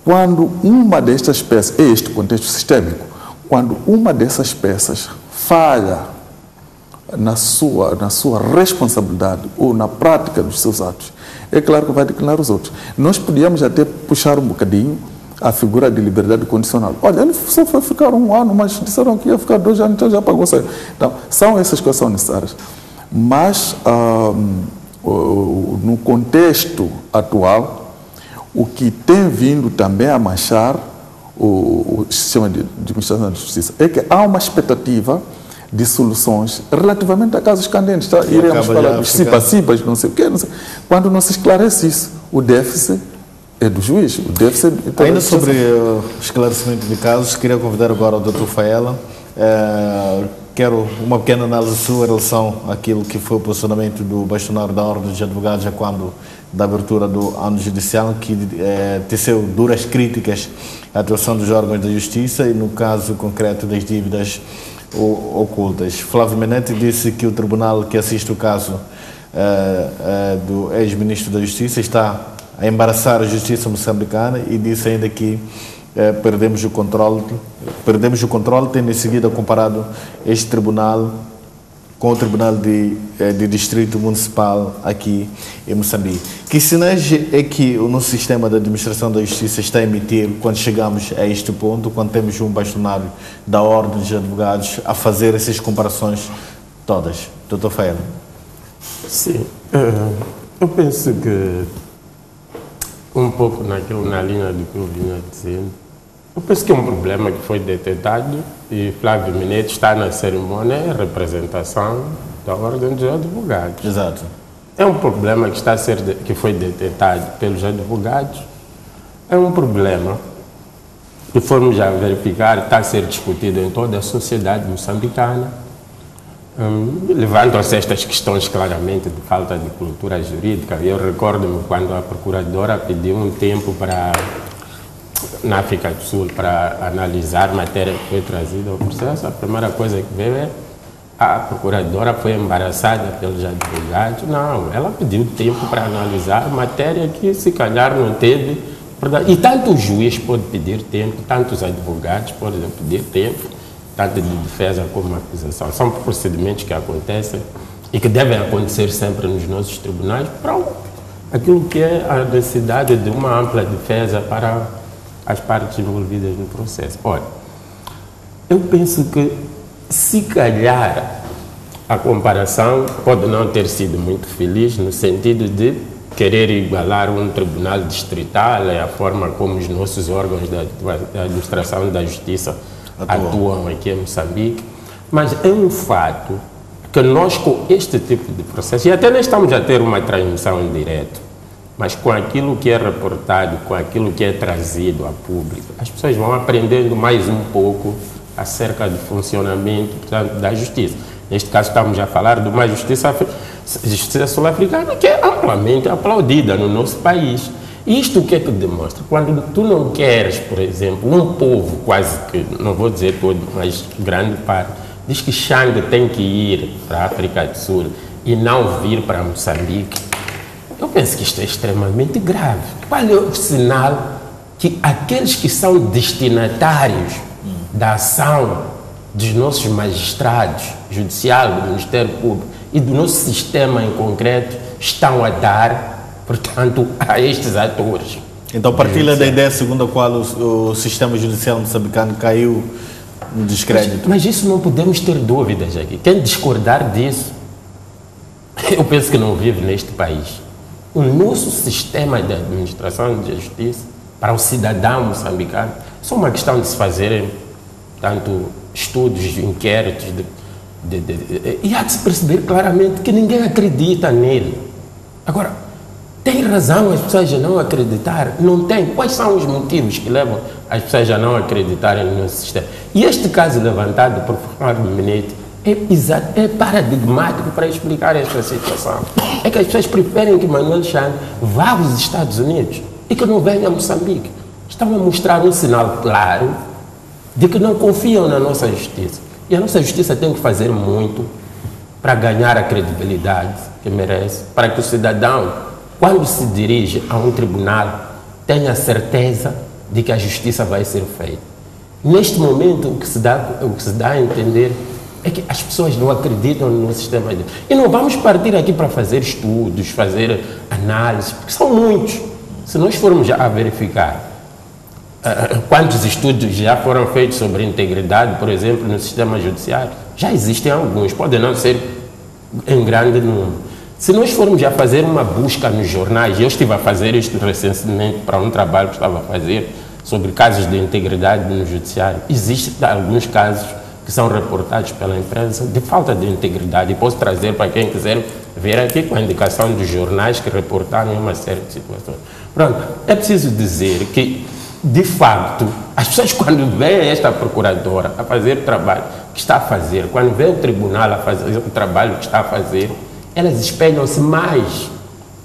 Quando uma destas peças, é este contexto sistêmico, quando uma dessas peças falha na sua responsabilidade ou na prática dos seus atos, é claro que vai declinar os outros. Nós podíamos até puxar um bocadinho a figura de liberdade condicional. Olha, ele só foi ficar 1 ano, mas disseram que ia ficar 2 anos, então já pagou. Então, são essas coisas que são necessárias. Mas, no contexto atual, o que tem vindo também a manchar o sistema de administração da justiça é que há uma expectativa de soluções relativamente a casos candentes. Tá? Iremos falar dos passivas, não sei o quê. Não sei. Quando não se esclarece isso, o déficit é do juiz. O déficit ainda sobre o esclarecimento de casos, queria convidar agora o Dr. Faela. Quero uma pequena análise sua em relação àquilo que foi o posicionamento do bastonário da Ordem dos Advogados já quando da abertura do ano judicial, que teceu duras críticas à atuação dos órgãos da Justiça e no caso concreto das dívidas ocultas. Flávio Menete disse que o tribunal que assiste o caso do ex-ministro da Justiça está a embaraçar a justiça moçambicana e disse ainda que perdemos o controle, tendo em seguida comparado este tribunal com o Tribunal de Distrito Municipal aqui em Moçambique. Que sinais é que o nosso sistema de administração da justiça está a emitir quando chegamos a este ponto, quando temos um bastonário da Ordem dos Advogados a fazer essas comparações todas? Dr. Faela. Sim, eu penso que um pouco na linha do que eu vinha dizendo, eu penso que é um problema que foi detectado e Flávio Menete está na cerimônia em representação da Ordem dos Advogados. Exato. É um problema que foi detectado pelos advogados. É um problema que formos já verificar, está a ser discutido em toda a sociedade moçambicana. Levantam-se estas questões claramente de falta de cultura jurídica. Eu recordo-me quando a procuradora pediu um tempo na África do Sul para analisar a matéria que foi trazida ao processo. A primeira coisa que veio é a procuradora foi embaraçada pelos advogados. Não, ela pediu tempo para analisar a matéria que se calhar não teve. E tanto o juiz pode pedir tempo, tanto os advogados podem pedir tempo, tanto de defesa como acusação. São procedimentos que acontecem e que devem acontecer sempre nos nossos tribunais para aquilo que é a necessidade de uma ampla defesa para as partes envolvidas no processo. Olha, eu penso que se calhar a comparação pode não ter sido muito feliz no sentido de querer igualar um tribunal distrital, é a forma como os nossos órgãos da administração da justiça atuam aqui em Moçambique, mas é um fato que nós com este tipo de processo, e até nem estamos a ter uma transmissão em direto, mas com aquilo que é reportado, com aquilo que é trazido a público, as pessoas vão aprendendo mais um pouco acerca do funcionamento, portanto, da justiça. Neste caso, estamos a falar de uma justiça sul-africana que é amplamente aplaudida no nosso país. Isto o que é que demonstra? Quando tu não queres, por exemplo, um povo quase que, não vou dizer todo, mas grande parte, diz que Xangue tem que ir para a África do Sul e não vir para Moçambique, eu penso que isto é extremamente grave. Qual é o sinal que aqueles que são destinatários da ação dos nossos magistrados, judicial, do Ministério Público e do nosso sistema em concreto estão a dar, portanto, a estes atores? Então partilha da ideia segundo a qual o sistema judicial moçambicano caiu no descrédito. Mas isso não podemos ter dúvidas aqui. Quem discordar disso, eu penso que não vive neste país. O nosso sistema de administração de justiça para o cidadão moçambicano é só uma questão de se fazerem tanto estudos, inquéritos e há de se perceber claramente que ninguém acredita nele. Agora, tem razão as pessoas a não acreditar? Não tem. Quais são os motivos que levam as pessoas a não acreditarem no nosso sistema? E este caso levantado por Fernando Menete é paradigmático para explicar esta situação. É que as pessoas preferem que Manuel Xangue vá aos Estados Unidos e que não venha a Moçambique. Estão a mostrar um sinal claro de que não confiam na nossa justiça. E a nossa justiça tem que fazer muito para ganhar a credibilidade que merece, para que o cidadão, quando se dirige a um tribunal, tenha certeza de que a justiça vai ser feita. Neste momento, o que se dá a entender é que as pessoas não acreditam no sistema. E não vamos partir aqui para fazer estudos, fazer análises, porque são muitos. Se nós formos já a verificar quantos estudos já foram feitos sobre integridade, por exemplo, no sistema judiciário, já existem alguns, podem não ser em grande número. Se nós formos já fazer uma busca nos jornais, eu estive a fazer isto recentemente para um trabalho que estava a fazer sobre casos de integridade no judiciário, existem alguns casos que são reportados pela imprensa de falta de integridade, e posso trazer para quem quiser ver aqui com a indicação dos jornais que reportaram uma série de situações. Pronto, é preciso dizer que, de facto, as pessoas quando veem esta procuradora a fazer o trabalho que está a fazer, quando veem o tribunal a fazer o trabalho que está a fazer, elas espelham-se mais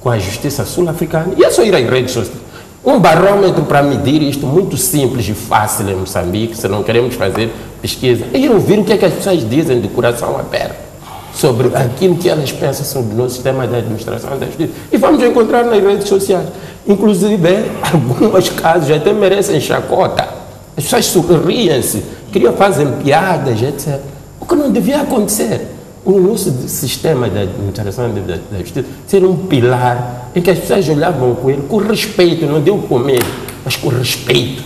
com a justiça sul-africana. E é só ir às redes sociais. Um barômetro para medir isto, muito simples e fácil em Moçambique, se não queremos fazer pesquisa, é ir ouvir o que é que as pessoas dizem de coração aberto sobre aquilo que elas pensam sobre o nosso sistema de administração da justiça. E vamos encontrar nas redes sociais. Inclusive, alguns casos até merecem chacota. As pessoas sorriem-se, fazem piadas, etc. O que não devia acontecer. O nosso sistema de administração da justiça ser um pilar em que as pessoas olhavam com ele com respeito, não deu com medo, mas com respeito.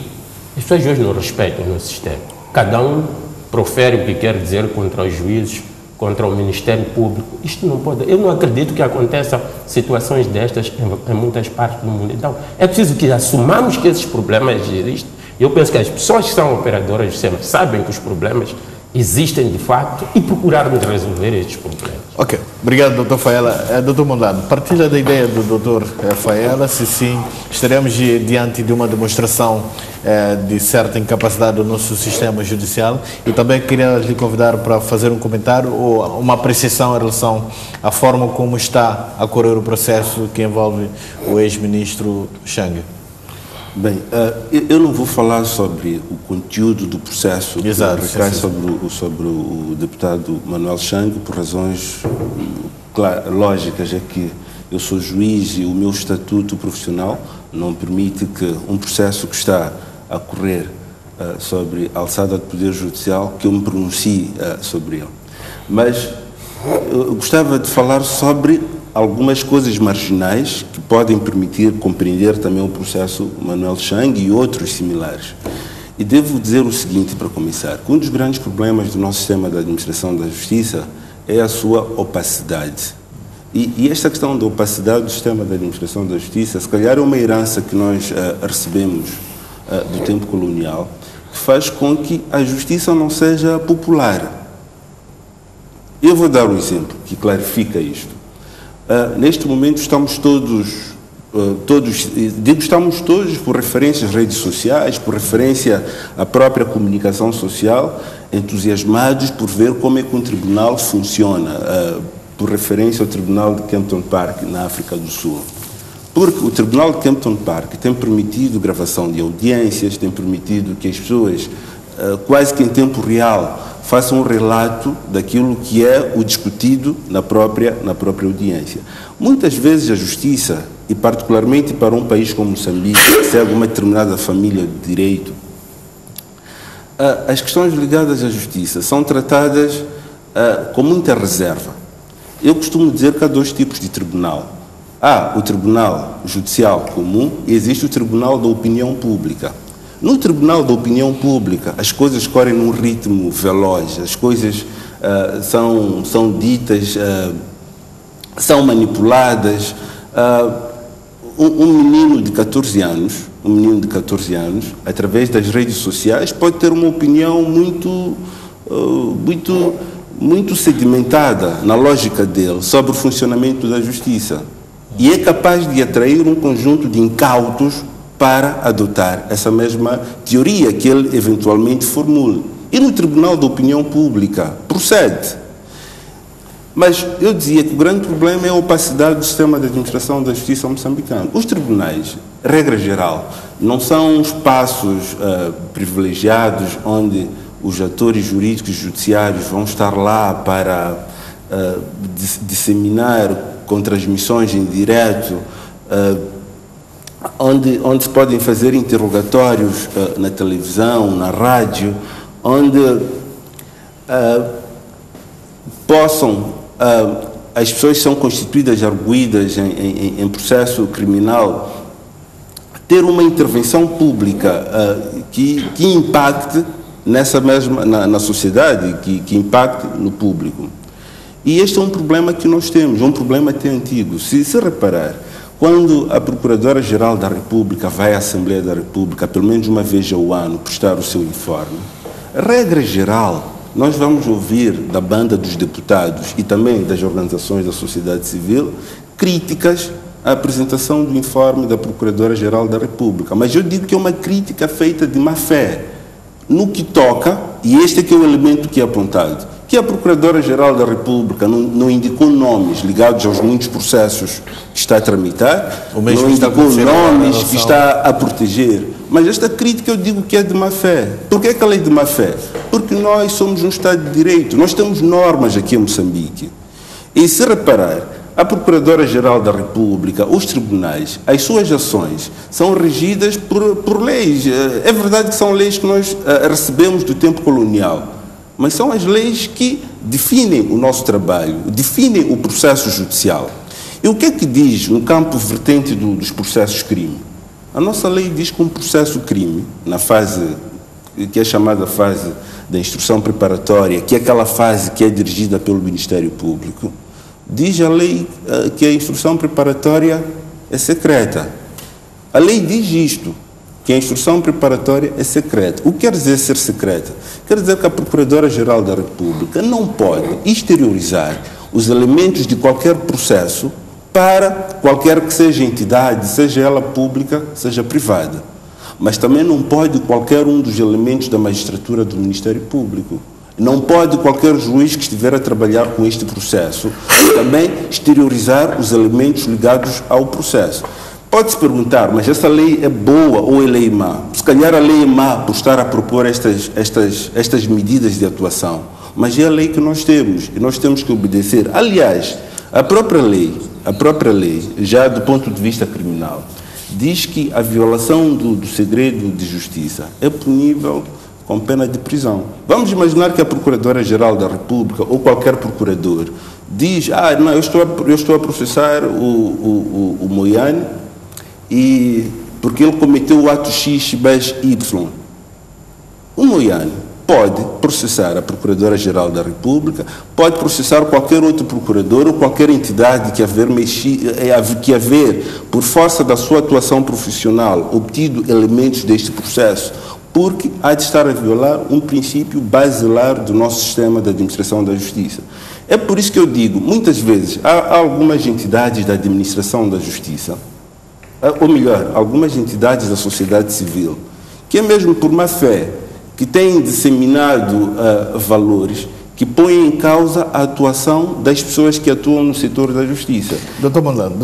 As pessoas hoje não respeitam o nosso sistema. Cada um profere o que quer dizer contra os juízes, contra o Ministério Público. Isto não pode. Eu não acredito que aconteçam situações destas em muitas partes do mundo. Então, é preciso que assumamos que esses problemas existem. Eu penso que as pessoas que são operadoras do sistema sabem que os problemas existem de facto e procurarmos resolver estes problemas. Ok, obrigado, Dr. Faela. Dr. Mondlane, partilha da ideia do Dr. Faela, se sim, estaremos diante de uma demonstração de certa incapacidade do nosso sistema judicial, e também queria lhe convidar para fazer um comentário ou uma apreciação em relação à forma como está a correr o processo que envolve o ex-ministro Xangue. Bem, eu não vou falar sobre o conteúdo do processo que recai sobre o deputado Manuel Xangue, por razões lógicas. É que eu sou juiz e o meu estatuto profissional não permite que um processo que está a correr sobre a alçada do Poder Judicial, que eu me pronuncie sobre ele. Mas eu gostava de falar sobre algumas coisas marginais que podem permitir compreender também o processo Manuel Xangue e outros similares. E devo dizer o seguinte para começar, que um dos grandes problemas do nosso sistema de administração da justiça é a sua opacidade. E esta questão da opacidade do sistema de administração da justiça, se calhar é uma herança que nós recebemos do tempo colonial, que faz com que a justiça não seja popular. Eu vou dar um exemplo que clarifica isto. Neste momento estamos todos estamos todos, por referência às redes sociais, por referência à própria comunicação social, entusiasmados por ver como é que um tribunal funciona, por referência ao Tribunal de Kempton Park, na África do Sul. Porque o Tribunal de Kempton Park tem permitido gravação de audiências, tem permitido que as pessoas, quase que em tempo real, façam um relato daquilo que é o discutido na própria audiência. Muitas vezes a justiça, e particularmente para um país como Moçambique, que segue uma determinada família de direito, as questões ligadas à justiça são tratadas com muita reserva. Eu costumo dizer que há dois tipos de tribunal. Há o Tribunal Judicial Comum e existe o Tribunal da Opinião Pública. No Tribunal da Opinião Pública, as coisas correm num ritmo veloz, as coisas são ditas, são manipuladas. Um menino de 14 anos, através das redes sociais, pode ter uma opinião muito sedimentada na lógica dele sobre o funcionamento da justiça. E é capaz de atrair um conjunto de incautos para adotar essa mesma teoria que ele eventualmente formule. E no Tribunal da Opinião Pública procede. Mas eu dizia que o grande problema é a opacidade do sistema de administração da justiça moçambicana. Os tribunais, regra geral, não são espaços privilegiados onde os atores jurídicos e judiciários vão estar lá para disseminar com transmissões em direto, onde se podem fazer interrogatórios na televisão, na rádio, onde as pessoas são constituídas, arguídas em processo criminal, ter uma intervenção pública que impacte na sociedade, que impacte no público. E este é um problema que nós temos, um problema até antigo. Se reparar, quando a Procuradora-Geral da República vai à Assembleia da República, pelo menos uma vez ao ano, prestar o seu informe, regra geral, nós vamos ouvir da banda dos deputados e também das organizações da sociedade civil críticas à apresentação do informe da Procuradora-Geral da República. Mas eu digo que é uma crítica feita de má fé, no que toca, e este é que é o elemento que é apontado, que a Procuradora-Geral da República não indicou nomes ligados aos muitos processos que está a tramitar, não indicou nomes que está a proteger. Mas esta crítica eu digo que é de má fé. Por que é que ela é de má fé? Porque nós somos um Estado de Direito, nós temos normas aqui em Moçambique. E se reparar, a Procuradora-Geral da República, os tribunais, as suas ações são regidas por leis. É verdade que são leis que nós recebemos do tempo colonial, mas são as leis que definem o nosso trabalho, definem o processo judicial. E o que é que diz no campo vertente dos processos crime? A nossa lei diz que um processo crime, na fase que é chamada fase da instrução preparatória, que é aquela fase que é dirigida pelo Ministério Público, diz a lei que a instrução preparatória é secreta. A lei diz isto, que a instrução preparatória é secreta. O que quer dizer ser secreta? Quer dizer que a Procuradora-Geral da República não pode exteriorizar os elementos de qualquer processo para qualquer que seja entidade, seja ela pública, seja privada. Mas também não pode qualquer um dos elementos da magistratura do Ministério Público. Não pode qualquer juiz que estiver a trabalhar com este processo também exteriorizar os elementos ligados ao processo. Pode-se perguntar, mas essa lei é boa ou é lei má? Se calhar a lei é má por estar a propor estas medidas de atuação, mas é a lei que nós temos e nós temos que obedecer. Aliás, a própria lei, já do ponto de vista criminal, diz que a violação do segredo de justiça é punível com pena de prisão. Vamos imaginar que a Procuradora-Geral da República ou qualquer procurador diz, não, eu estou a processar o Moiane e porque ele cometeu o ato X, B, Y. O Moiane pode processar a Procuradora-Geral da República, pode processar qualquer outro procurador ou qualquer entidade que haver, por força da sua atuação profissional, obtido elementos deste processo, porque há de estar a violar um princípio basilar do nosso sistema de administração da justiça. É por isso que eu digo, muitas vezes, há algumas entidades da administração da justiça ou melhor, algumas entidades da sociedade civil, que é mesmo por má fé, que têm disseminado valores que põem em causa a atuação das pessoas que atuam no setor da justiça. Doutor Mondlane,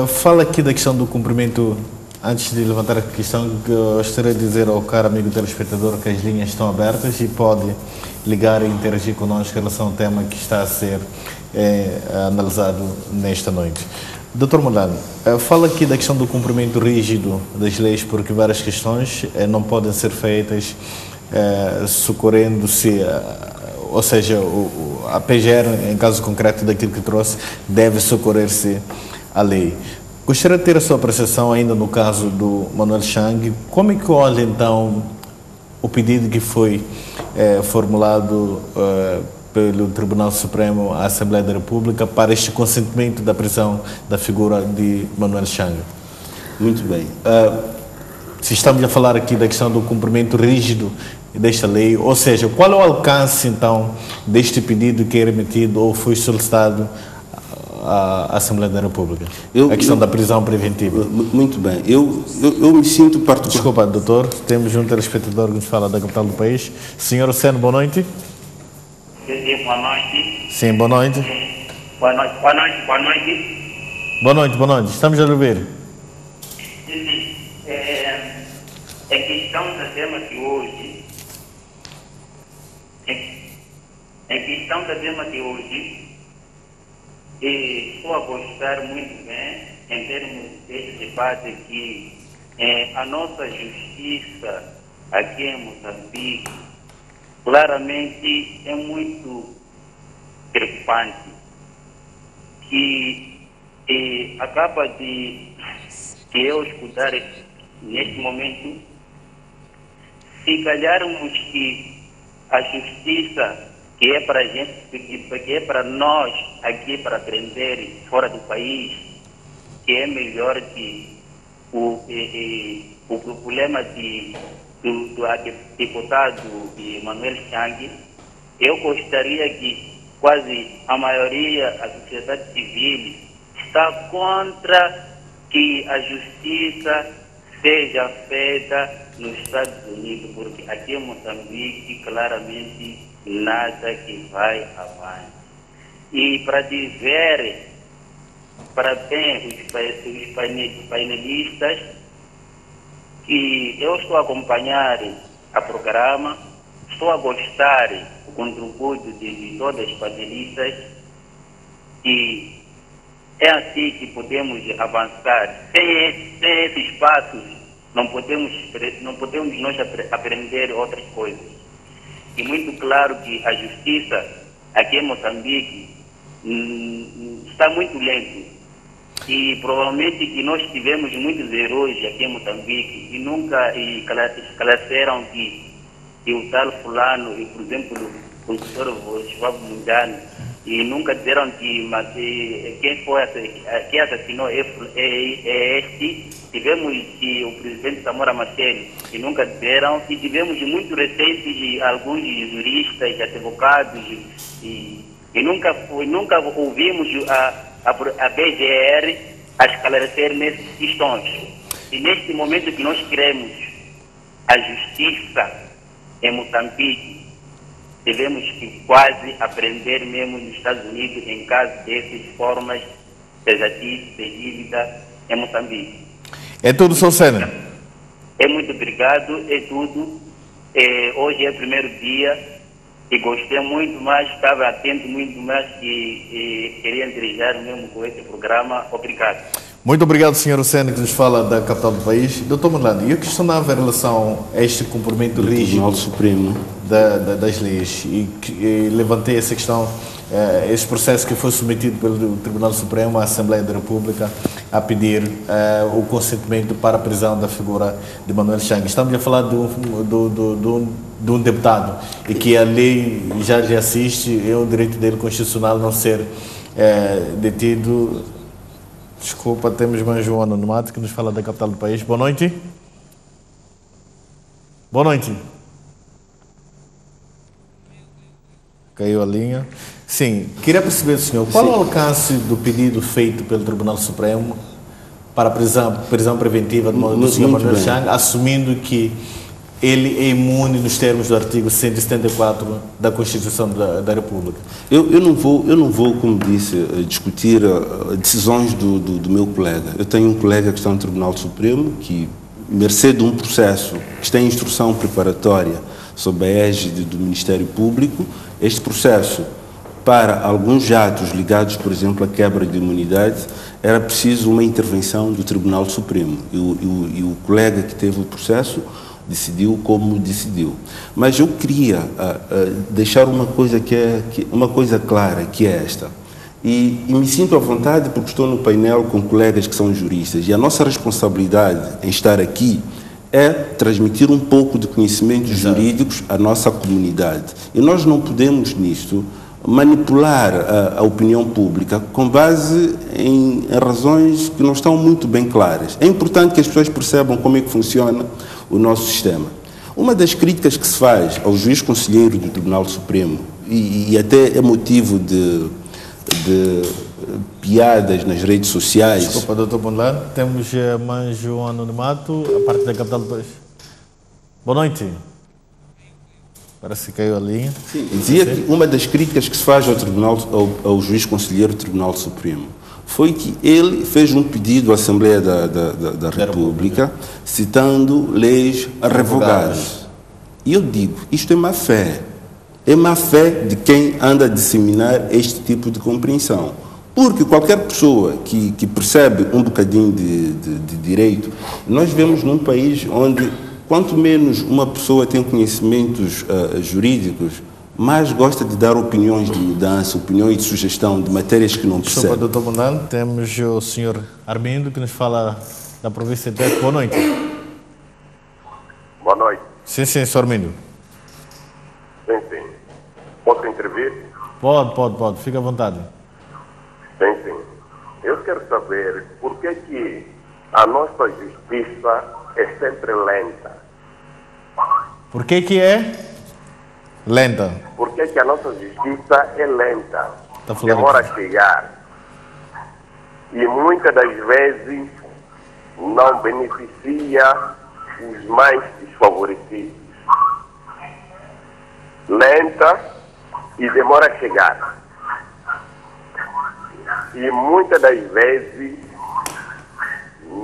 fala aqui da questão do cumprimento. Antes de levantar a questão, gostaria de dizer ao caro amigo telespectador que as linhas estão abertas e pode ligar e interagir connosco em relação ao tema que está a ser analisado nesta noite. Doutor Mondlane, fala aqui da questão do cumprimento rígido das leis, porque várias questões não podem ser feitas socorrendo-se, ou seja, a PGR, em caso concreto daquilo que trouxe, deve socorrer-se à lei. Gostaria de ter a sua apreciação ainda no caso do Manuel Chang. Como é que olha então o pedido que foi formulado pelo Tribunal Supremo à Assembleia da República para este consentimento da prisão da figura de Manuel Chang? Muito bem. Se estamos a falar aqui da questão do cumprimento rígido desta lei, ou seja, qual é o alcance então deste pedido que é remetido ou foi solicitado à Assembleia da República? A questão da prisão preventiva. Muito bem. Eu me sinto particular. Desculpa, doutor, temos um telespectador que nos fala da capital do país. Senhor Oceano, boa noite. Sim, boa noite. Sim, boa noite. Boa noite. Boa noite. Estamos a ouvir. Sim. A questão do tema de hoje. Estou a gostar muito bem em termos deste debate que a nossa justiça aqui em Moçambique claramente é muito preocupante, que acaba de eu escutar neste momento, se calharmos que a justiça que é para a gente, que é para nós aqui para aprender fora do país, que é melhor que o problema do deputado Manuel Chang, eu gostaria que quase a maioria da sociedade civil está contra que a justiça seja feita nos Estados Unidos, porque aqui em Moçambique claramente nada que vai avante. E para dizer parabéns os painelistas, que eu estou a acompanhar o programa, estou a gostar do contributo de todas as panelistas, e é assim que podemos avançar. Sem esses passos não podemos nós aprender outras coisas. E muito claro que a justiça aqui em Moçambique está muito lento. E provavelmente que nós tivemos muitos heróis aqui em Moçambique e nunca esclareceram que o tal fulano, e, por exemplo, o professor Schwab Mundano, e nunca disseram que quem assassinou é este. Tivemos que o presidente Samora Machel, e nunca disseram, e tivemos muito recentes alguns juristas, advogados, e nunca ouvimos a PGR a esclarecer nessas questões. E neste momento que nós queremos a justiça em Moçambique, devemos que quase aprender mesmo nos Estados Unidos em caso dessas formas pesativas de dívida em Moçambique. É tudo, Sr. Sena. É muito obrigado, é tudo. Hoje é o primeiro dia e gostei muito mais, estava atento muito mais e queria entregar mesmo com esse programa. Obrigado. Muito obrigado, Sr. Sena, que nos fala da capital do país. Dr. Mondlane, eu questionava em relação a este cumprimento rígido Supremo das leis e levantei essa questão, esse processo que foi submetido pelo Tribunal Supremo à Assembleia da República a pedir o consentimento para a prisão da figura de Manuel Chang. Estamos a falar de um deputado e que a lei já lhe assiste, é o direito dele constitucional não ser detido. Desculpa, temos mais um anonimato que nos fala da capital do país. Boa noite. Boa noite. Caiu a linha. Sim, queria perceber, senhor, qual é o alcance do pedido feito pelo Tribunal Supremo para a prisão preventiva do Sr. Manuel Chang, assumindo que ele é imune nos termos do artigo 174 da Constituição da República? Eu não vou, como disse, discutir decisões do meu colega. Eu tenho um colega que está no Tribunal Supremo que, mercê de um processo que está em instrução preparatória sob a égide do Ministério Público, este processo, para alguns atos ligados, por exemplo, à quebra de imunidade, era preciso uma intervenção do Tribunal Supremo. E o colega que teve o processo decidiu como decidiu. Mas eu queria deixar uma coisa clara, que é esta. E me sinto à vontade porque estou no painel com colegas que são juristas. E a nossa responsabilidade em estar aqui é transmitir um pouco de conhecimentos jurídicos à nossa comunidade. E nós não podemos, nisto, manipular a opinião pública com base em razões que não estão muito bem claras. É importante que as pessoas percebam como é que funciona o nosso sistema. Uma das críticas que se faz ao juiz conselheiro do Tribunal Supremo, e até é motivo de piadas nas redes sociais... Desculpa, doutor Bonlano, temos mais um anonimato, a parte da capital do país. Boa noite. Parece que caiu a linha. Sim, dizia que uma das críticas que se faz ao juiz conselheiro do Tribunal Supremo foi que ele fez um pedido à Assembleia da República citando leis revogadas. E eu digo, isto é má fé. É má fé de quem anda a disseminar este tipo de compreensão. Porque qualquer pessoa que percebe um bocadinho de direito, nós vemos num país onde, quanto menos uma pessoa tem conhecimentos jurídicos, mais gosta de dar opiniões de mudança, opiniões de sugestão de matérias que não percebe. Desculpa, doutor Bonlano, temos o senhor Armindo, que nos fala da província de Tete. Boa noite. Boa noite. Sim, senhor Armindo. Sim. Posso intervir? Pode. Fica à vontade. Sim. Eu quero saber por que a nossa justiça é sempre lenta. Por que é lenta? Por que a nossa justiça é lenta? Demora Demora a chegar. E muitas das vezes não beneficia os mais desfavorecidos. Lenta e demora a chegar. E muitas das vezes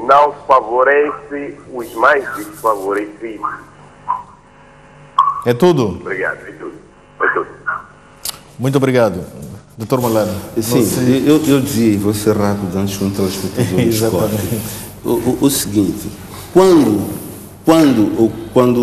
não favorece os mais desfavorecidos. É tudo? Obrigado, é tudo. Muito obrigado. Doutor Bonlano. Sim, eu dizia, vou ser rápido antes que um telespectador Exatamente. o seguinte, quando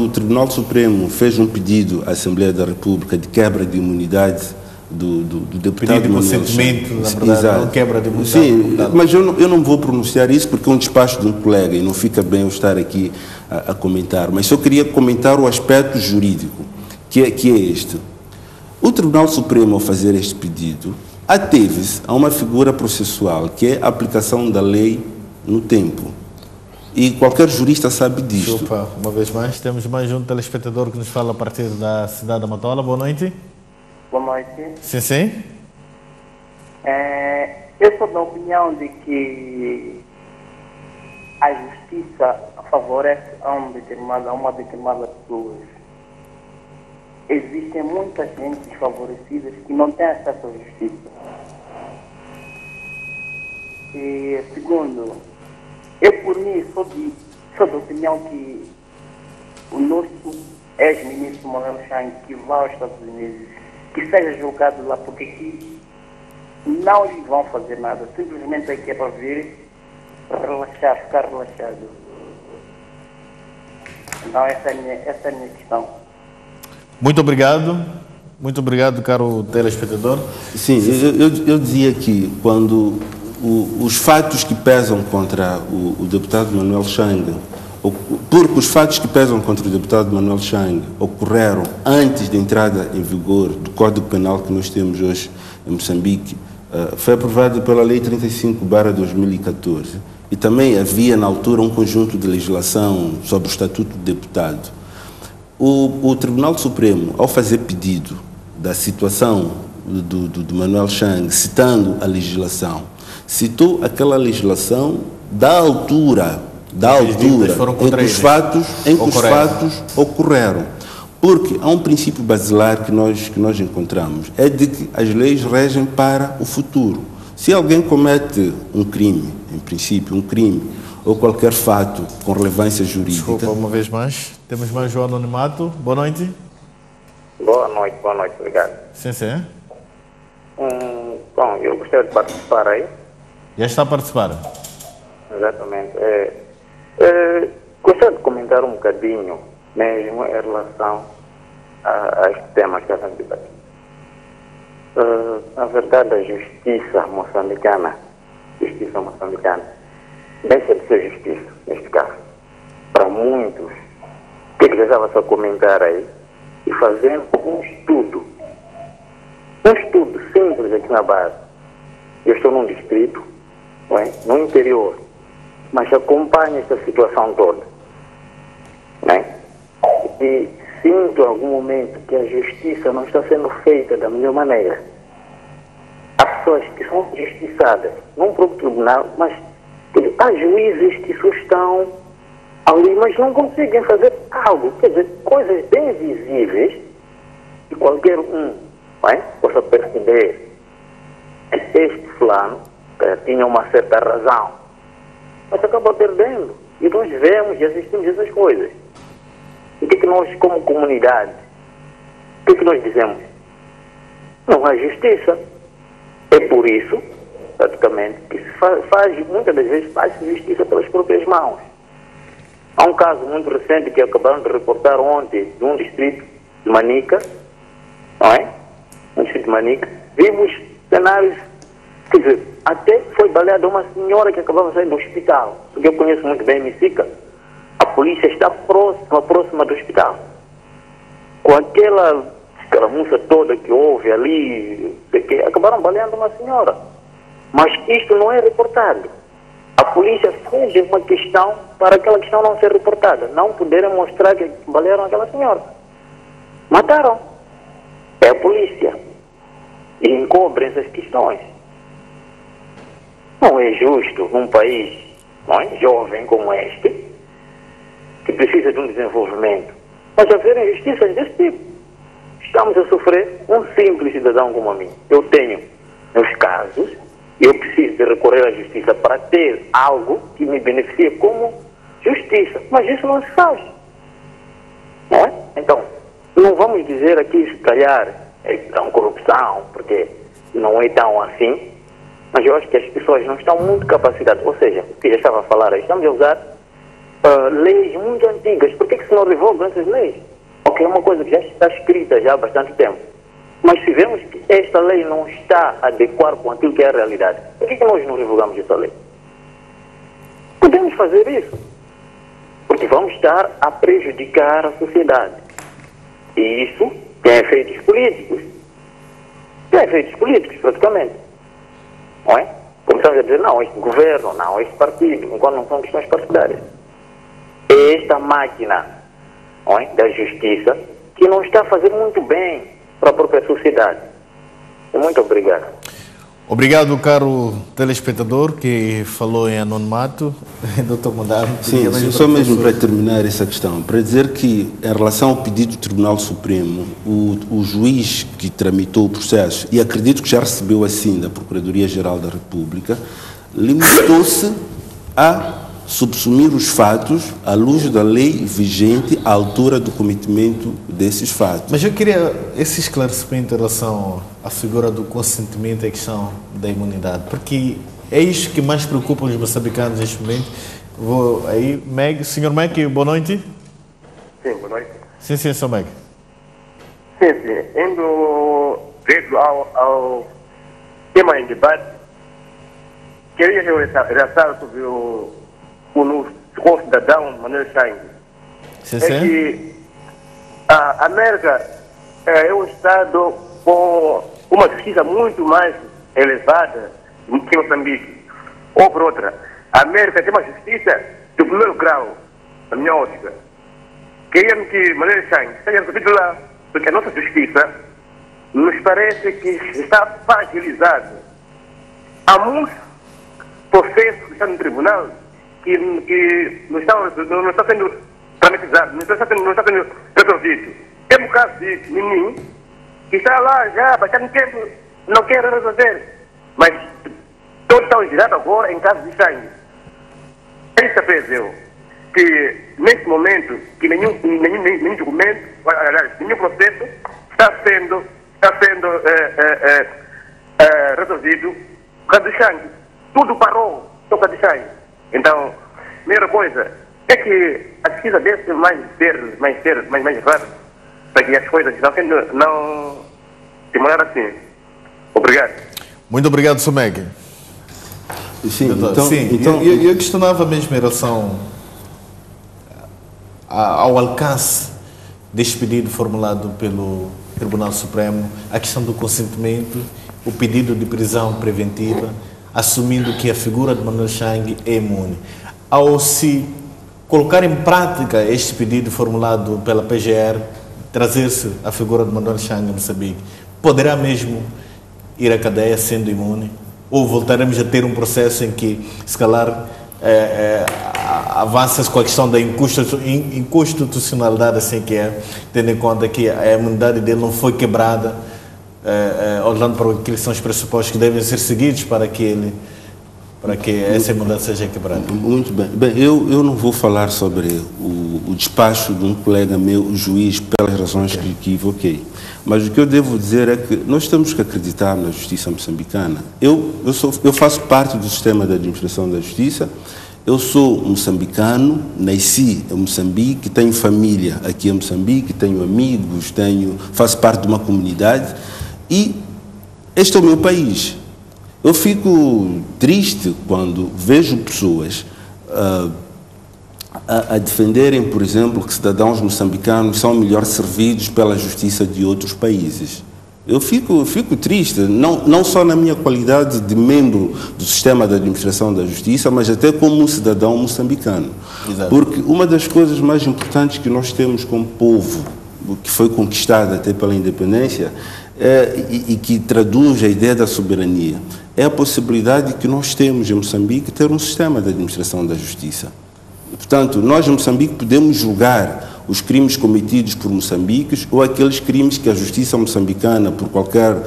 o Tribunal Supremo fez um pedido à Assembleia da República de quebra de imunidade do deputado Pedido de consentimento, na verdade, não quebra de imunidade. Sim, mas eu não vou pronunciar isso porque é um despacho de um colega e não fica bem eu estar aqui a comentar, mas só queria comentar o aspecto jurídico, que é este. O Tribunal Supremo, ao fazer este pedido, ateve-se a uma figura processual, que é a aplicação da lei no tempo. E qualquer jurista sabe disto. Desculpa, uma vez mais, temos mais um telespectador que nos fala a partir da cidade da Matola. Boa noite. Boa noite. Sim. Eu sou da opinião de que a justiça favorece a uma determinada pessoa. Existem muita gente desfavorecida que não tem acesso à justiça. E segundo, eu por mim sou da opinião que o nosso ex-ministro Manuel Chang, que vai aos Estados Unidos, que seja julgado lá, porque aqui não lhe vão fazer nada, simplesmente aqui é para vir relaxar, ficar relaxado. Então essa é a minha questão. Muito obrigado, caro telespectador. Sim, eu dizia que quando os fatos que pesam contra o deputado Manuel Chang, porque os fatos que pesam contra o deputado Manuel Chang ocorreram antes da entrada em vigor do Código Penal que nós temos hoje em Moçambique, foi aprovado pela Lei 35/2014 e também havia na altura um conjunto de legislação sobre o Estatuto do Deputado. O Tribunal Supremo, ao fazer pedido da situação do Manuel Chang, citando a legislação, citou aquela legislação da altura em que os fatos ocorreram. Porque há um princípio basilar que nós encontramos, é de que as leis regem para o futuro. Se alguém comete um crime, em princípio, um crime, ou qualquer fato com relevância jurídica... Desculpa, uma vez mais. Temos mais o anonimato. Boa noite. Boa noite, obrigado. Sim. Bom, eu gostaria de participar aí. Já está a participar? Exatamente. Gostaria de comentar um bocadinho, mesmo em relação a este tema que está sendo debatido. Na verdade, a justiça moçambicana deixa de ser justiça, neste caso. Para muitos, o que eu estava só a comentar aí, e fazendo um estudo simples aqui na base. Eu estou num distrito, não é? No interior, mas acompanho esta situação toda. Não é? E sinto em algum momento que a justiça não está sendo feita da melhor maneira. Há pessoas que são justiçadas num próprio tribunal, mas há juízes que só estão ali, mas não conseguem fazer algo. Quer dizer, coisas bem visíveis que qualquer um, não é, possa perceber que este fulano tinha uma certa razão, mas acaba perdendo. E nós vemos e assistimos essas coisas. O que nós, como comunidade, o que nós dizemos? Não há justiça. É por isso, praticamente, que se faz, muitas das vezes, faz-se justiça pelas próprias mãos. Há um caso muito recente que acabaram de reportar ontem, de um distrito de Manica, não é? Um distrito de Manica. Vimos cenários, quer dizer, até foi baleada uma senhora que acabava de sair do hospital, porque eu conheço muito bem Micica. A polícia está próxima do hospital. Com aquela escaramuça toda que houve ali, acabaram baleando uma senhora. Mas isto não é reportado. A polícia fez uma questão para aquela questão não ser reportada. Não puderam mostrar que balearam aquela senhora. Mataram. É a polícia. E encobrem essas questões. Não é justo num país, não é, jovem como este, que precisa de um desenvolvimento, mas haver injustiças desse tipo. Estamos a sofrer um simples cidadão como a mim. Eu tenho meus casos e eu preciso de recorrer à justiça para ter algo que me beneficie como justiça. Mas isso não se faz. Não é? Então, não vamos dizer aqui, se calhar, é corrupção, porque não é tão assim, mas eu acho que as pessoas não estão muito capacitadas. Ou seja, o que eu estava a falar aí, estamos a usar leis muito antigas. Por que se não revogam essas leis? Ok, é uma coisa que já está escrita já há bastante tempo. Mas se vemos que esta lei não está a adequar com aquilo que é a realidade, por que nós não revogamos essa lei? Podemos fazer isso, porque vamos estar a prejudicar a sociedade. E isso tem efeitos políticos. Tem efeitos políticos, praticamente. Não é? Começamos a dizer, não, este governo, não, este partido, enquanto não são questões partidárias. É esta máquina, não é, da justiça que não está a fazer muito bem para a própria sociedade. Muito obrigado. Obrigado, caro telespectador que falou em anonimato. Dr. Mudar. Sim, só mesmo para terminar essa questão, para dizer que em relação ao pedido do Tribunal Supremo, o juiz que tramitou o processo, e acredito que já recebeu assim da Procuradoria-Geral da República, limitou-se a subsumir os fatos à luz da lei vigente à altura do cometimento desses fatos. Mas eu queria esse esclarecimento em relação à figura do consentimento e a questão da imunidade, porque é isso que mais preocupa os moçambicanos neste momento. Vou aí, Meg, Sr. Meg, boa noite. Sim, boa noite. Sim, Sr. Meg. Sim. Indo direto ao tema em debate, queria relatar sobre o cidadão Manuel Chang. Sim. É que a América é um Estado com uma justiça muito mais elevada do que Moçambique. Ou por outra, a América tem uma justiça do primeiro grau, na minha ótica. Queríamos que Manuel Chang esteja recebido lá, porque a nossa justiça nos parece que está fragilizada. Há muitos processo que está no tribunal que não está sendo dramatizado, não está sendo resolvido. Tem um caso de menino que está lá já há bastante tempo, não quer resolver, mas todos estão girados agora em caso de sangue. Esta vez que nesse momento que nenhum documento, aliás, nenhum processo está sendo resolvido por causa do sangue. Tudo parou por causa do sangue. Então, primeira coisa é que a justiça deve ser mais rápida para que as coisas não demorar assim. Obrigado. Muito obrigado, Someg. Sim, então eu questionava mesmo em relação ao alcance deste pedido formulado pelo Tribunal Supremo, a questão do consentimento, o pedido de prisão preventiva, assumindo que a figura de Manuel Chang é imune. Ao se colocar em prática este pedido formulado pela PGR, trazer-se a figura de Manuel Chang em Moçambique, poderá mesmo ir à cadeia sendo imune? Ou voltaremos a ter um processo em que, se calhar, avança-se com a questão da inconstitucionalidade, assim que é, tendo em conta que a imunidade dele não foi quebrada, olhando para aqueles que são os pressupostos que devem ser seguidos para que essa imunidade seja quebrada. Muito bem. Bem, eu não vou falar sobre o despacho de um colega meu, o juiz, pelas razões que evoquei. Mas o que eu devo dizer é que nós temos que acreditar na justiça moçambicana. Eu faço parte do sistema de administração da justiça. Eu sou moçambicano, nasci em Moçambique, tenho família aqui em Moçambique, tenho amigos, faço parte de uma comunidade e este é o meu país. Eu fico triste quando vejo pessoas a defenderem, por exemplo, que cidadãos moçambicanos são melhor servidos pela justiça de outros países. Eu fico triste, não só na minha qualidade de membro do sistema de administração da justiça, mas até como um cidadão moçambicano. Exato. Porque uma das coisas mais importantes que nós temos como povo, que foi conquistada até pela independência, e que traduz a ideia da soberania, é a possibilidade que nós temos em Moçambique ter um sistema de administração da justiça. Portanto, nós em Moçambique podemos julgar os crimes cometidos por moçambiques ou aqueles crimes que a justiça moçambicana, por qualquer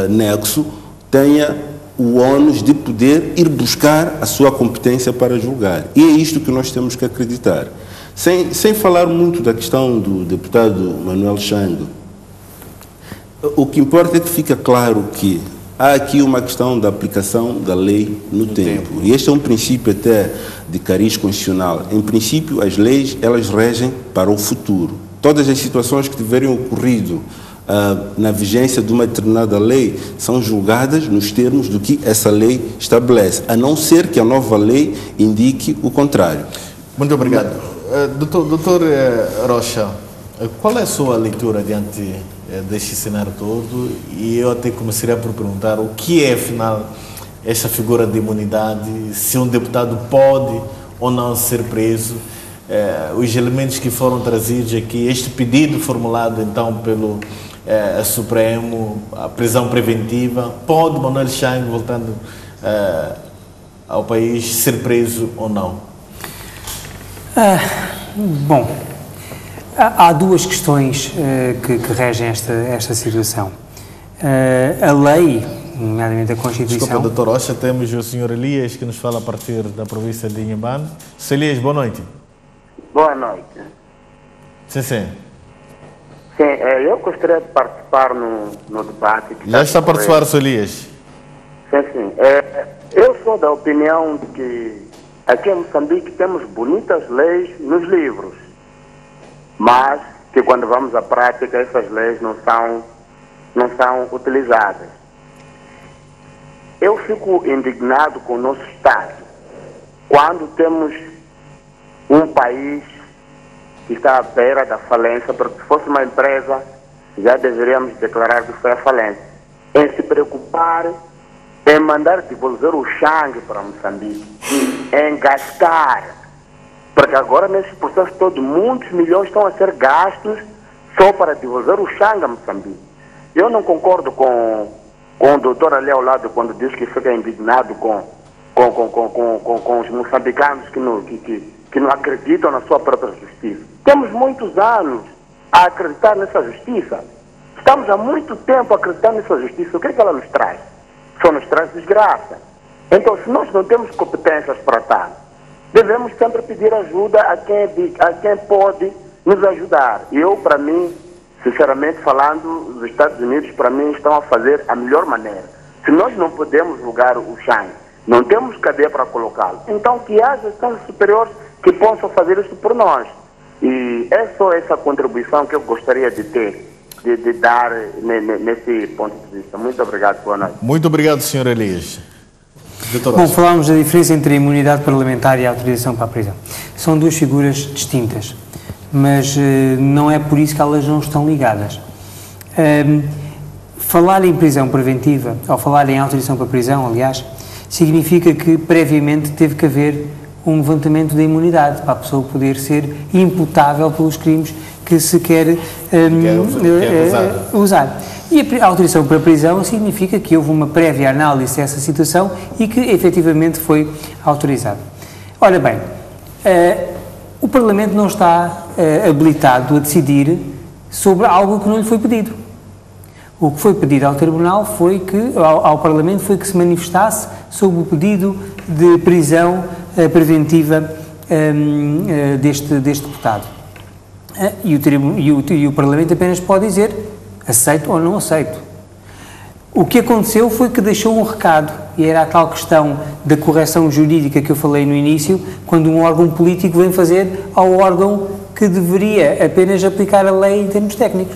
nexo, tenha o ônus de poder ir buscar a sua competência para julgar. E é isto que nós temos que acreditar. Sem falar muito da questão do deputado Manuel Chang, o que importa é que fica claro que há aqui uma questão da aplicação da lei no tempo. E este é um princípio até de cariz constitucional. Em princípio, as leis, elas regem para o futuro. Todas as situações que tiverem ocorrido na vigência de uma determinada lei são julgadas nos termos do que essa lei estabelece, a não ser que a nova lei indique o contrário. Muito obrigado. Doutor Rocha, qual é a sua leitura diante deste cenário todo? E eu até começaria por perguntar o que é, afinal, esta figura de imunidade, se um deputado pode ou não ser preso, os elementos que foram trazidos aqui, este pedido formulado então pelo Supremo, a prisão preventiva, pode Manuel Chang, voltando ao país, ser preso ou não? Bom, há duas questões que regem esta situação. A lei, nomeadamente a Constituição... Desculpa, doutor Rocha, temos o senhor Elias que nos fala a partir da província de Inhambane. Sr. Elias, boa noite. Boa noite. Sim. Sim, eu gostaria de participar no debate. Já está a participar, Sr. Elias? Sim. Eu sou da opinião de que aqui em Moçambique temos bonitas leis nos livros, mas que quando vamos à prática essas leis não são utilizadas. Eu fico indignado com o nosso Estado quando temos um país que está à beira da falência, porque se fosse uma empresa já deveríamos declarar que foi a falência, em se preocupar em mandar devolver o Chang para Moçambique, em gastar, porque agora nesse processo todo muitos milhões estão a ser gastos só para devolver o Chang a Moçambique. Eu não concordo com o doutor ali ao lado quando diz que fica indignado com com os moçambicanos que não acreditam na sua própria justiça. Temos muitos anos a acreditar nessa justiça. Estamos há muito tempo a acreditar nessa justiça. O que é que ela nos traz? Só nos traz desgraça. Então, se nós não temos competências para tal, devemos sempre pedir ajuda a quem pode nos ajudar. Eu, para mim, sinceramente falando, os Estados Unidos, para mim, estão a fazer a melhor maneira. Se nós não podemos julgar o Chang, não temos cadeia para colocá-lo, então que haja instâncias superiores que possam fazer isso por nós. E é só essa contribuição que eu gostaria de ter, de dar nesse ponto de vista. Muito obrigado, boa noite. Muito obrigado, Sr. Elias. Bom, falámos da diferença entre a imunidade parlamentar e a autorização para a prisão. São duas figuras distintas, mas não é por isso que elas não estão ligadas. Falar em prisão preventiva, ou falar em autorização para a prisão, aliás, significa que previamente teve que haver um levantamento da imunidade para a pessoa poder ser imputável pelos crimes que se quer usar. E a autorização para a prisão significa que houve uma prévia análise dessa situação e que efetivamente foi autorizado. Ora bem, o Parlamento não está habilitado a decidir sobre algo que não lhe foi pedido. O que foi pedido ao Tribunal foi que, ao Parlamento, foi que se manifestasse sobre o pedido de prisão preventiva deste deputado. E o Parlamento apenas pode dizer aceito ou não aceito. O que aconteceu foi que deixou um recado, e era a tal questão da correção jurídica que eu falei no início, quando um órgão político vem fazer ao órgão que deveria apenas aplicar a lei em termos técnicos.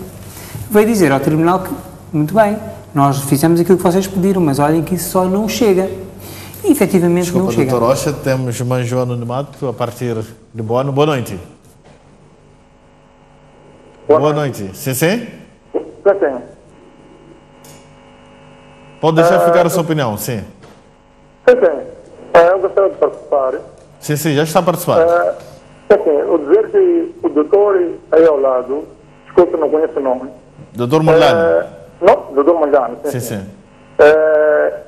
Veio dizer ao Tribunal que, muito bem, nós fizemos aquilo que vocês pediram, mas olhem que isso só não chega. E efetivamente não chega. Doutor Rocha, temos Manjo Anonimato a partir de Boa noite. Boa noite. Sim, sim? Sim. Pode deixar ficar a sua opinião, sim. Sim. Eu gostaria de participar. Sim, já está a participar. Eu dizer que o doutor aí ao lado, desculpe, não conheço o nome. Doutor Malhano? Não, doutor Malhano. Sim.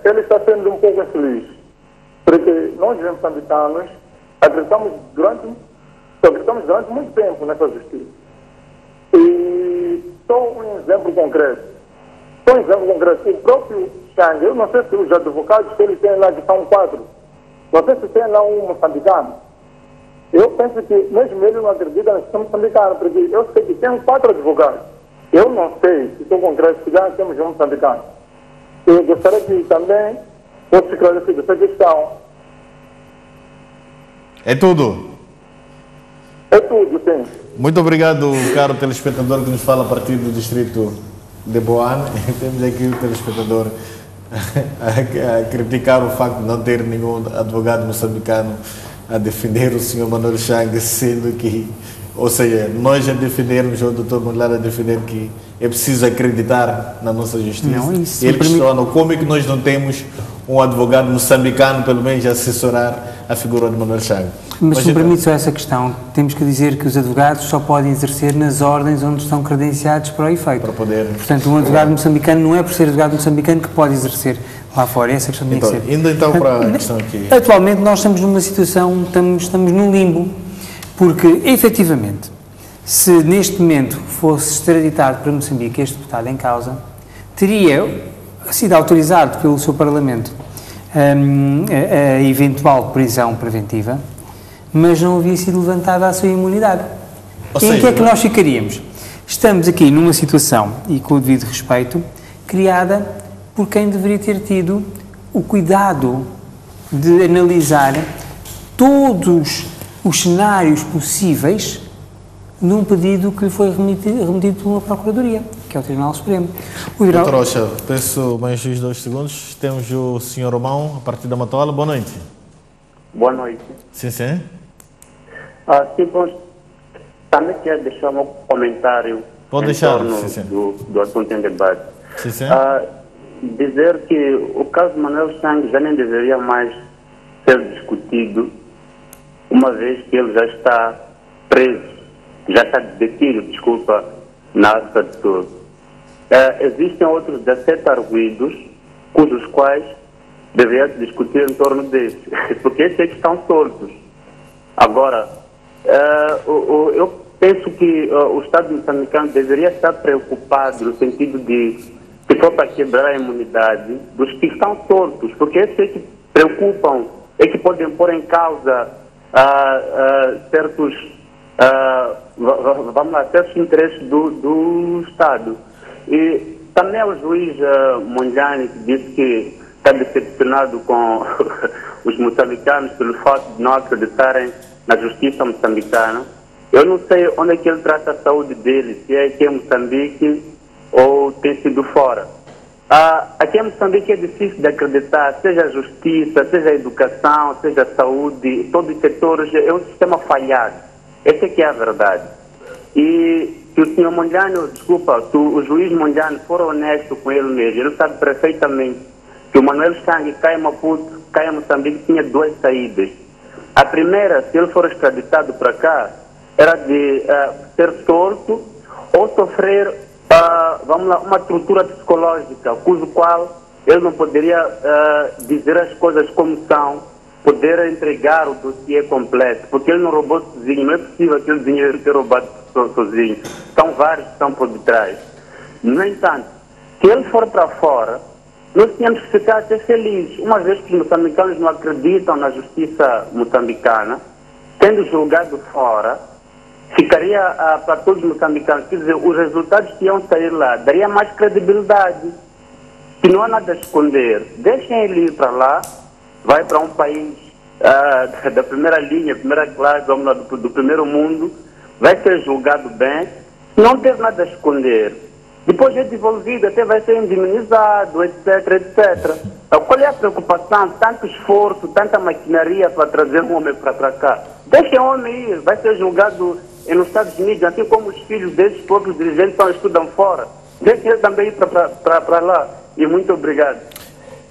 Ele está sendo um pouco infeliz, porque nós, moçambicanos, acreditamos durante muito tempo nessa justiça. E só um exemplo concreto. O próprio Chang, eu não sei se os advogados que ele tem lá, que são 4, não sei se tem lá um moçambicano. Eu penso que mesmo ele não acredita na questão moçambicana, porque eu sei que tem 4 advogados. Eu não sei se sou concreto, se já temos um moçambicano. Eu gostaria que também fosse esclarecido essa questão. É tudo? É tudo, sim. Muito obrigado, caro telespectador que nos fala a partir do distrito de Boane. Temos aqui o telespectador a criticar o facto de não ter nenhum advogado moçambicano a defender o Sr. Manuel Chang, sendo que, ou seja, nós a defendermos, o Dr. Mulher a defender que é preciso acreditar na nossa justiça. Não, isso ele questiona como é que nós não temos um advogado moçambicano, pelo menos, a assessorar a figura de Manuel Chang. Mas se me permite só essa questão, temos que dizer que os advogados só podem exercer nas ordens onde estão credenciados para o efeito. Para poder... Portanto, um advogado moçambicano não é por ser advogado moçambicano que pode exercer lá fora. Essa questão tem que ser. Indo então para a questão aqui. Atualmente nós estamos numa situação, estamos num limbo, porque, efetivamente, se neste momento fosse extraditado para Moçambique este deputado em causa, teria sido autorizado pelo seu Parlamento a eventual prisão preventiva, mas não havia sido levantada a sua imunidade. Em que é que nós ficaríamos? Estamos aqui numa situação, e com o devido respeito, criada por quem deveria ter tido o cuidado de analisar todos os cenários possíveis num pedido que lhe foi remetido por uma Procuradoria, que é o Tribunal Supremo. Doutor Rocha, peço mais 2 segundos. Temos o Sr. Romão, a partir da Matola. Boa noite. Boa noite. Sim. Sim, bom, também quero deixar um comentário do assunto em debate. Sim. Dizer que o caso de Manuel Chang já nem deveria mais ser discutido, uma vez que ele já está preso, já está detido, na África do Sul. Existem outros 17 arguidos, cujos quais deveria discutir em torno disso, porque esses é que estão soltos. Agora, eu penso que o Estado moçambicano deveria estar preocupado no sentido de, se for para quebrar a imunidade dos que estão soltos, porque esses é que preocupam, é que podem pôr em causa certos, certos interesses do Estado. E também o juiz Mondlane, que disse que está decepcionado com os moçambicanos pelo fato de não acreditarem na justiça moçambicana. Eu não sei onde é que ele trata a saúde dele, se é aqui em Moçambique ou tem sido fora. Aqui em Moçambique é difícil de acreditar, seja a justiça, seja a educação, seja a saúde, todos os setores, é um sistema falhado. Essa é que é a verdade. E se o senhor Mondlane, se o juiz Mondlane for honesto com ele mesmo, ele sabe perfeitamente que o Manuel Chang cai em Maputo, cai em Moçambique, tinha duas saídas. A primeira, se ele for extraditado para cá, era de ser solto ou sofrer, uma tortura psicológica, cujo qual ele não poderia dizer as coisas como são, poder entregar o dossiê completo, porque ele não roubou sozinho, não é possível aquele dinheiro ter roubado sozinho. São vários que estão por detrás. No entanto, se ele for para fora, nós tínhamos que ficar até felizes, uma vez que os moçambicanos não acreditam na justiça moçambicana, sendo julgado fora, ficaria para todos os moçambicanos, quer dizer, os resultados que iam sair lá, daria mais credibilidade. Se não há nada a esconder, deixem ele ir para lá, vai para um país da primeira linha, primeira classe, do primeiro mundo, vai ser julgado bem, não ter nada a esconder. Depois é devolvido, até vai ser indemnizado, etc, etc. Qual é a preocupação? Tanto esforço, tanta maquinaria para trazer um homem para cá. Deixem o homem ir, vai ser julgado nos Estados Unidos, assim como os filhos desses próprios dirigentes estudam fora. Deixem ele também ir para lá. E muito obrigado.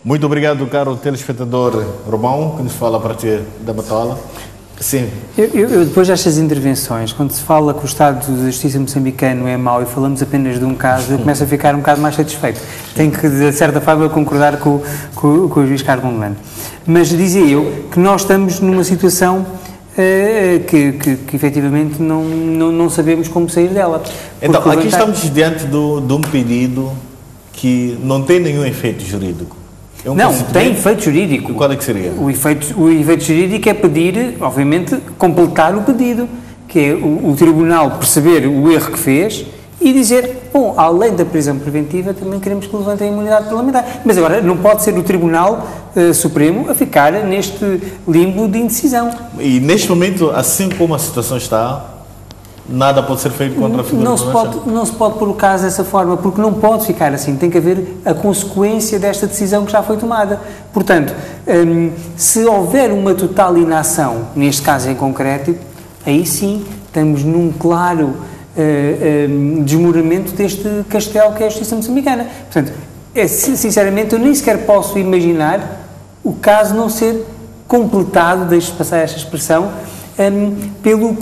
Muito obrigado, caro telespectador Romão, que nos fala a partir da Matola. Sim. Eu depois destas intervenções, quando se fala que o Estado de Justiça moçambicano é mau e falamos apenas de um caso, eu começo a ficar um bocado mais satisfeito. Tenho que, de certa forma, concordar com o juiz Carlos Mondlane. Mas dizia eu que nós estamos numa situação que efetivamente não sabemos como sair dela. Então, aqui estamos diante de um pedido que não tem nenhum efeito jurídico. Não, tem efeito jurídico. Qual é que seria? O efeito jurídico é pedir, obviamente, completar o pedido, que é o tribunal perceber o erro que fez e dizer, bom, além da prisão preventiva, também queremos que levantem a imunidade parlamentar. Mas agora não pode ser o Tribunal Supremo a ficar neste limbo de indecisão. E neste momento, assim como a situação está, nada pode ser feito contra a figura não se pode pôr o caso dessa forma, porque não pode ficar assim. Tem que haver a consequência desta decisão que já foi tomada. Portanto, se houver uma total inação, neste caso em concreto, aí sim estamos num claro desmoronamento deste castelo que é a justiça moçambicana. Portanto, sinceramente, eu nem sequer posso imaginar o caso não ser completado, deixe passar esta expressão, pelo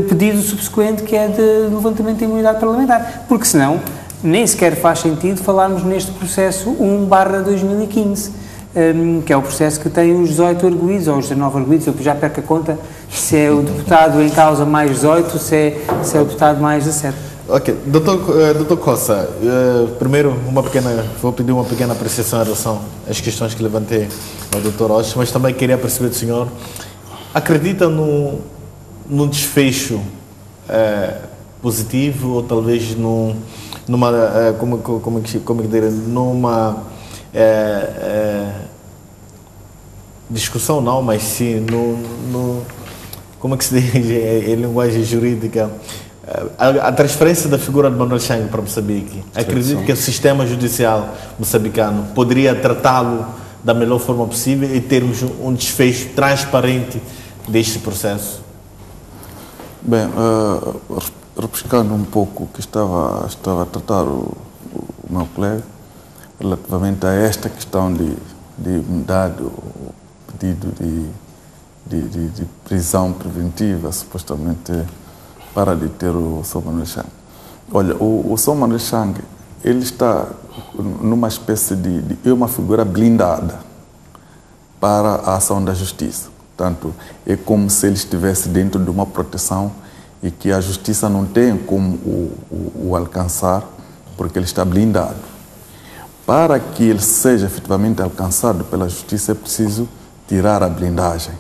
pedido subsequente, que é de levantamento da imunidade parlamentar, porque senão nem sequer faz sentido falarmos neste processo 1/2015, que é o processo que tem os 18 arguidos, ou os 19 arguidos, eu já perco a conta se é o deputado em causa mais 18, se é o deputado mais 17. Ok, doutor Costa, primeiro vou pedir uma pequena apreciação em relação às questões que levantei ao doutor Osh, mas também queria perceber do senhor, acredita num desfecho positivo ou talvez numa discussão não, mas sim como é que se diz em linguagem jurídica, a transferência da figura de Manuel Chang para Moçambique. Acredito que o sistema judicial moçambicano poderia tratá-lo da melhor forma possível e termos um desfecho transparente deste processo. Bem, repescando um pouco o que estava a tratar o meu colega, relativamente a esta questão de imunidade, o pedido de prisão preventiva, supostamente, para deter o Sr. Manuel Chang. Olha, o Sr. Manuel Chang ele está numa espécie é uma figura blindada para a ação da justiça. Portanto, é como se ele estivesse dentro de uma proteção e que a justiça não tem como o alcançar, porque ele está blindado. Para que ele seja efetivamente alcançado pela justiça, é preciso tirar a blindagem.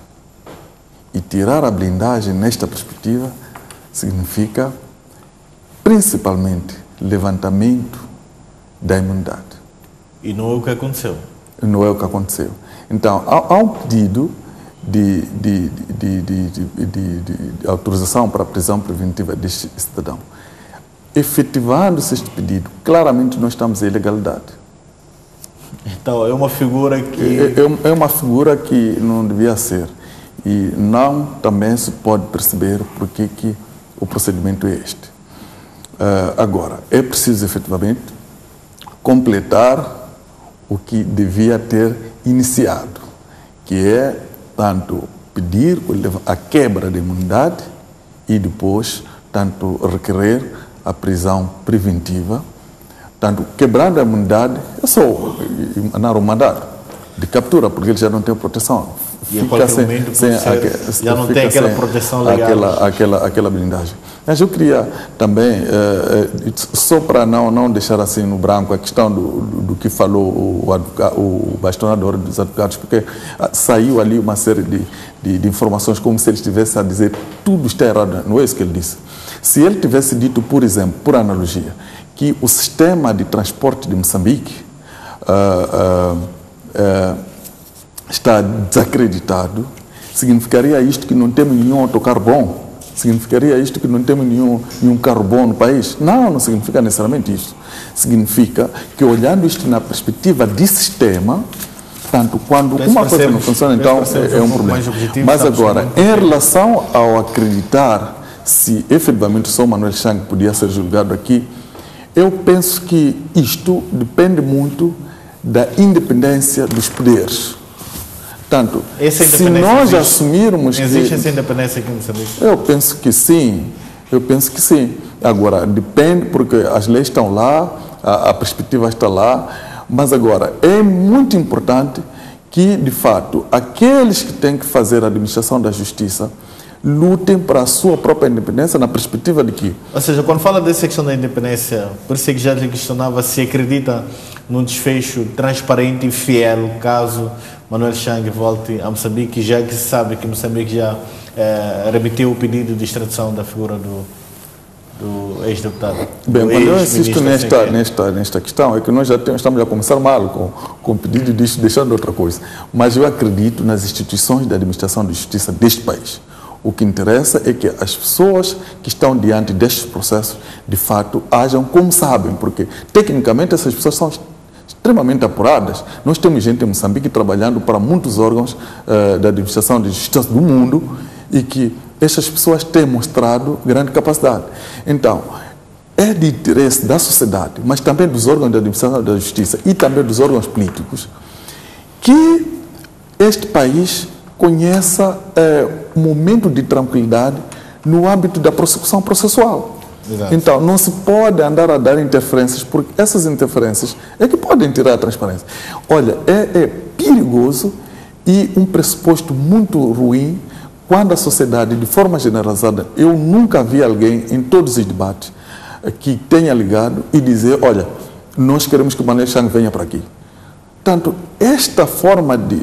E tirar a blindagem, nesta perspectiva, significa, principalmente, levantamento da imunidade. E não é o que aconteceu? Não é o que aconteceu. Então, há um pedido de autorização para a prisão preventiva deste cidadão. Efetivando-se este pedido, claramente nós estamos em ilegalidade. Então, é uma figura que... É uma figura que não devia ser. E não também se pode perceber porque que o procedimento é este. Agora, é preciso efetivamente completar o que devia ter iniciado, que é, tanto, pedir a quebra da imunidade e depois, tanto, requerer a prisão preventiva. Tanto, quebrando a imunidade, é só mandar um mandado de captura, porque ele já não tem proteção. E fica já não tem aquela proteção legal. Aquela blindagem. Mas eu queria também, só para não deixar assim no branco a questão do que falou o bastonador dos advogados, porque saiu ali uma série de informações como se ele estivesse a dizer tudo está errado. Não é isso que ele disse. Se ele tivesse dito, por exemplo, por analogia, que o sistema de transporte de Moçambique está desacreditado, significaria isto que não temos nenhum autocarro bom? Significaria isto que não temos nenhum carro bom no país? Não significa necessariamente isso. Significa que, olhando isto na perspectiva de sistema, tanto quando uma coisa não funciona, então é um problema. Mas agora, em relação ao acreditar se efetivamente só Manuel Chang podia ser julgado aqui, eu penso que isto depende muito da independência dos poderes. Tanto, se nós assumirmos existe essa independência aqui em Moçambique? Eu penso que sim. Agora, depende, porque as leis estão lá, a perspectiva está lá, mas agora, é muito importante que, de fato, aqueles que têm que fazer a administração da justiça lutem para a sua própria independência na perspectiva de que... Ou seja, quando fala dessa questão da independência, por isso é que já lhe questionava se acredita num desfecho transparente e fiel caso Manuel Chang volte a Moçambique, já que se sabe que Moçambique já remeteu o pedido de extradição da figura do ex-deputado. Bem, quando eu insisto nesta questão, é que nós já estamos a começar mal com o pedido de deixando outra coisa. Mas eu acredito nas instituições da administração de justiça deste país. O que interessa é que as pessoas que estão diante destes processos, de fato, ajam como sabem, porque, tecnicamente, essas pessoas são extremamente apuradas. Nós temos gente em Moçambique trabalhando para muitos órgãos da administração de justiça do mundo e que essas pessoas têm mostrado grande capacidade. Então, é de interesse da sociedade, mas também dos órgãos da administração da justiça e também dos órgãos políticos, que este país conheça um momento de tranquilidade no âmbito da prossecução processual. Exato. Então, não se pode andar a dar interferências, porque essas interferências é que podem tirar a transparência. Olha, é perigoso e um pressuposto muito ruim quando a sociedade, de forma generalizada, eu nunca vi alguém em todos os debates que tenha ligado e dizer, olha, nós queremos que o Manuel Chang venha para aqui. Portanto, esta forma de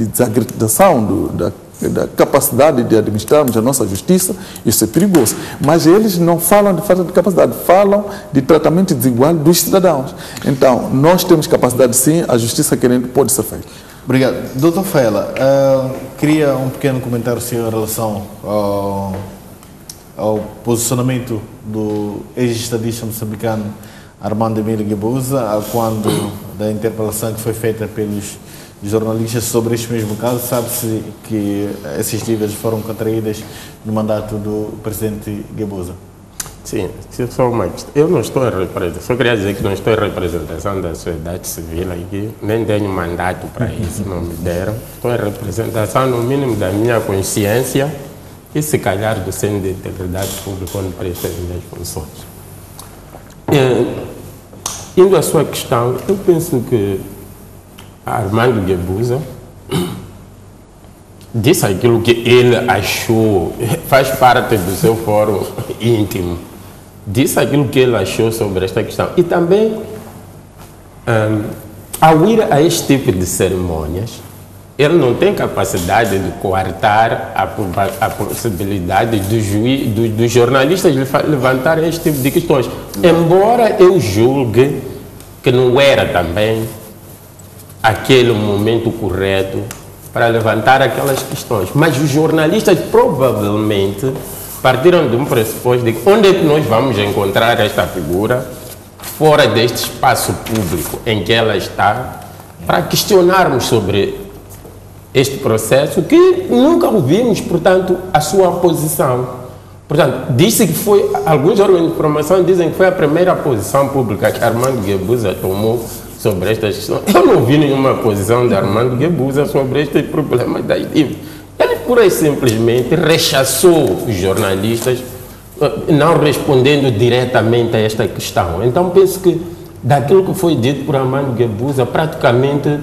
desacreditação da capacidade de administrarmos a nossa justiça, isso é perigoso. Mas eles não falam de falta de capacidade, falam de tratamento desigual dos cidadãos. Então, nós temos capacidade sim, a justiça querendo pode ser feita. Obrigado. Doutor Faela, queria um pequeno comentário seu em relação ao posicionamento do ex-estadista moçambicano Armando Emílio Guebuza, quando da interpelação que foi feita pelos jornalistas sobre este mesmo caso. Sabe-se que essas dívidas foram contraídas no mandato do presidente Guebuza. Sim, só uma questão. Eu não estou em representação, só queria dizer que não estou em representação da sociedade civil aqui, nem tenho mandato para isso, não me deram. Estou em representação, no mínimo, da minha consciência e, se calhar, do Centro de Integridade Pública, onde presto as minhas funções. indo à sua questão, eu penso que Armando Guebuza disse aquilo que ele achou, faz parte do seu fórum íntimo, disse aquilo que ele achou sobre esta questão. E também, ao ir a este tipo de cerimônias, ele não tem capacidade de coartar a possibilidade dos jornalistas levantarem este tipo de questões. Embora eu julgue que não era também aquele momento correto para levantar aquelas questões. Mas os jornalistas provavelmente partiram de um pressuposto de onde é que nós vamos encontrar esta figura fora deste espaço público em que ela está, para questionarmos sobre este processo que nunca ouvimos, portanto, a sua posição. Portanto, disse que foi, alguns órgãos de informação dizem que foi a primeira posição pública que Armando Guebuza tomou sobre estas questões. Eu não vi nenhuma posição de Armando Guebuza sobre este problema da IDIV. Ele, pura e simplesmente, rechaçou os jornalistas, não respondendo diretamente a esta questão. Então, penso que, daquilo que foi dito por Armando Guebuza, praticamente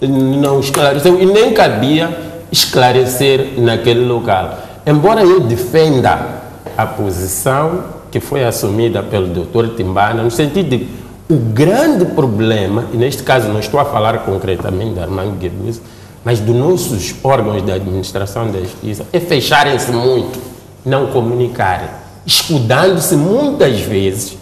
não esclareceu e nem cabia esclarecer naquele local. Embora eu defenda a posição que foi assumida pelo Dr. Timbana, no sentido de o grande problema, e neste caso não estou a falar concretamente de Armando Guebuza, mas dos nossos órgãos da administração da justiça, é fecharem-se muito, não comunicarem, escudando-se muitas vezes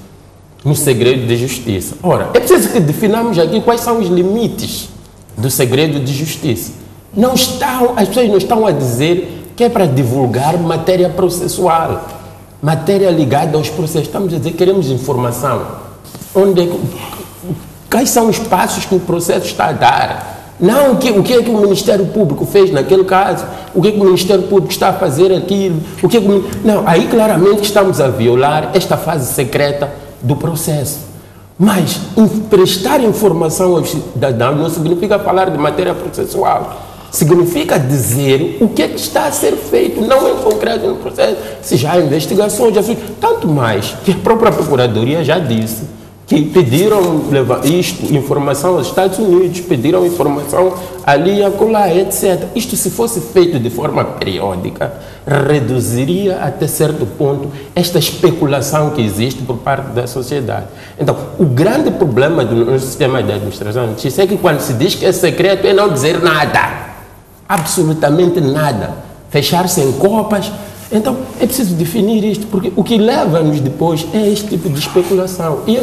no segredo de justiça. Ora, é preciso que definamos aqui quais são os limites do segredo de justiça. As pessoas não estão a dizer que é para divulgar matéria processual, matéria ligada aos processos. Estamos a dizer que queremos informação. Quais são os passos que o processo está a dar? Não o que é que o Ministério Público fez naquele caso, o que é que o Ministério Público está a fazer aquilo, Não, aí claramente estamos a violar esta fase secreta do processo. Mas prestar informação aos cidadãos não significa falar de matéria processual. Significa dizer o que é que está a ser feito, não em concreto no processo, se já há investigações, tanto mais que a própria Procuradoria já disse que pediram informação aos Estados Unidos, pediram informação ali e acolá, etc. Isto, se fosse feito de forma periódica, reduziria até certo ponto esta especulação que existe por parte da sociedade. Então, o grande problema do nosso sistema de administração de justiça é que quando se diz que é secreto é não dizer nada, absolutamente nada, fechar-se em copas. Então, é preciso definir isto, porque o que leva-nos depois é este tipo de especulação. E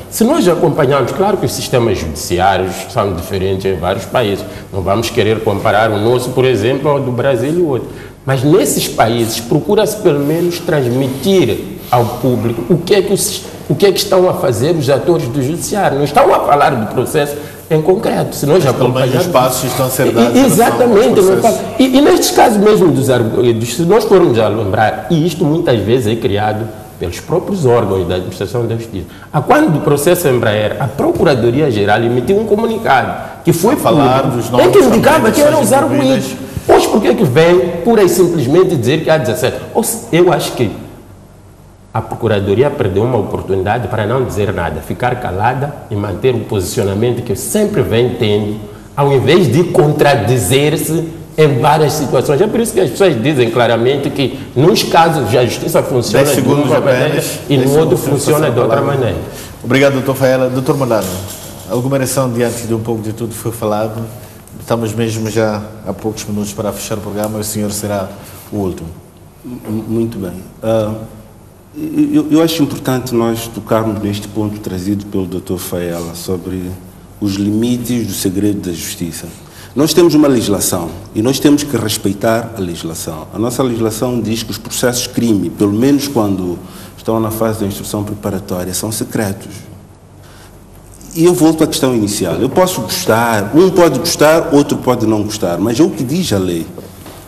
se nós acompanharmos, claro que os sistemas judiciários são diferentes em vários países, não vamos querer comparar o nosso, por exemplo, ao do Brasil e o outro, mas nesses países procura-se pelo menos transmitir ao público o que é que estão a fazer os atores do judiciário. Não estão a falar do processo em concreto, se nós acompanharmos... Os passos estão a ser dados... Exatamente. E nestes casos mesmo dos arguidos, se nós formos a lembrar, e isto muitas vezes é criado pelos próprios órgãos da administração da justiça. Quando do processo Embraer, a Procuradoria-Geral emitiu um comunicado que foi falar dos nomes, em que indicava que eram os arguidos. Pois por que vem pura e simplesmente dizer que há 17? Eu acho que a Procuradoria perdeu uma oportunidade para não dizer nada, ficar calada e manter o posicionamento que sempre vem tendo, ao invés de contradizer-se em várias situações. É por isso que as pessoas dizem claramente que, nos casos, a justiça funciona de uma maneira e no outro funciona de outra maneira. Obrigado, doutor Faela. Doutor Malano, alguma reação diante de um pouco de tudo que foi falado? Estamos mesmo já há poucos minutos para fechar o programa e o senhor será o último. Muito bem. Eu acho importante nós tocarmos neste ponto trazido pelo Dr. Faela sobre os limites do segredo da justiça. Nós temos uma legislação e nós temos que respeitar a legislação. A nossa legislação diz que os processos crime, pelo menos quando estão na fase da instrução preparatória, são secretos. E eu volto à questão inicial. Eu posso gostar, um pode gostar, outro pode não gostar, mas é o que diz a lei.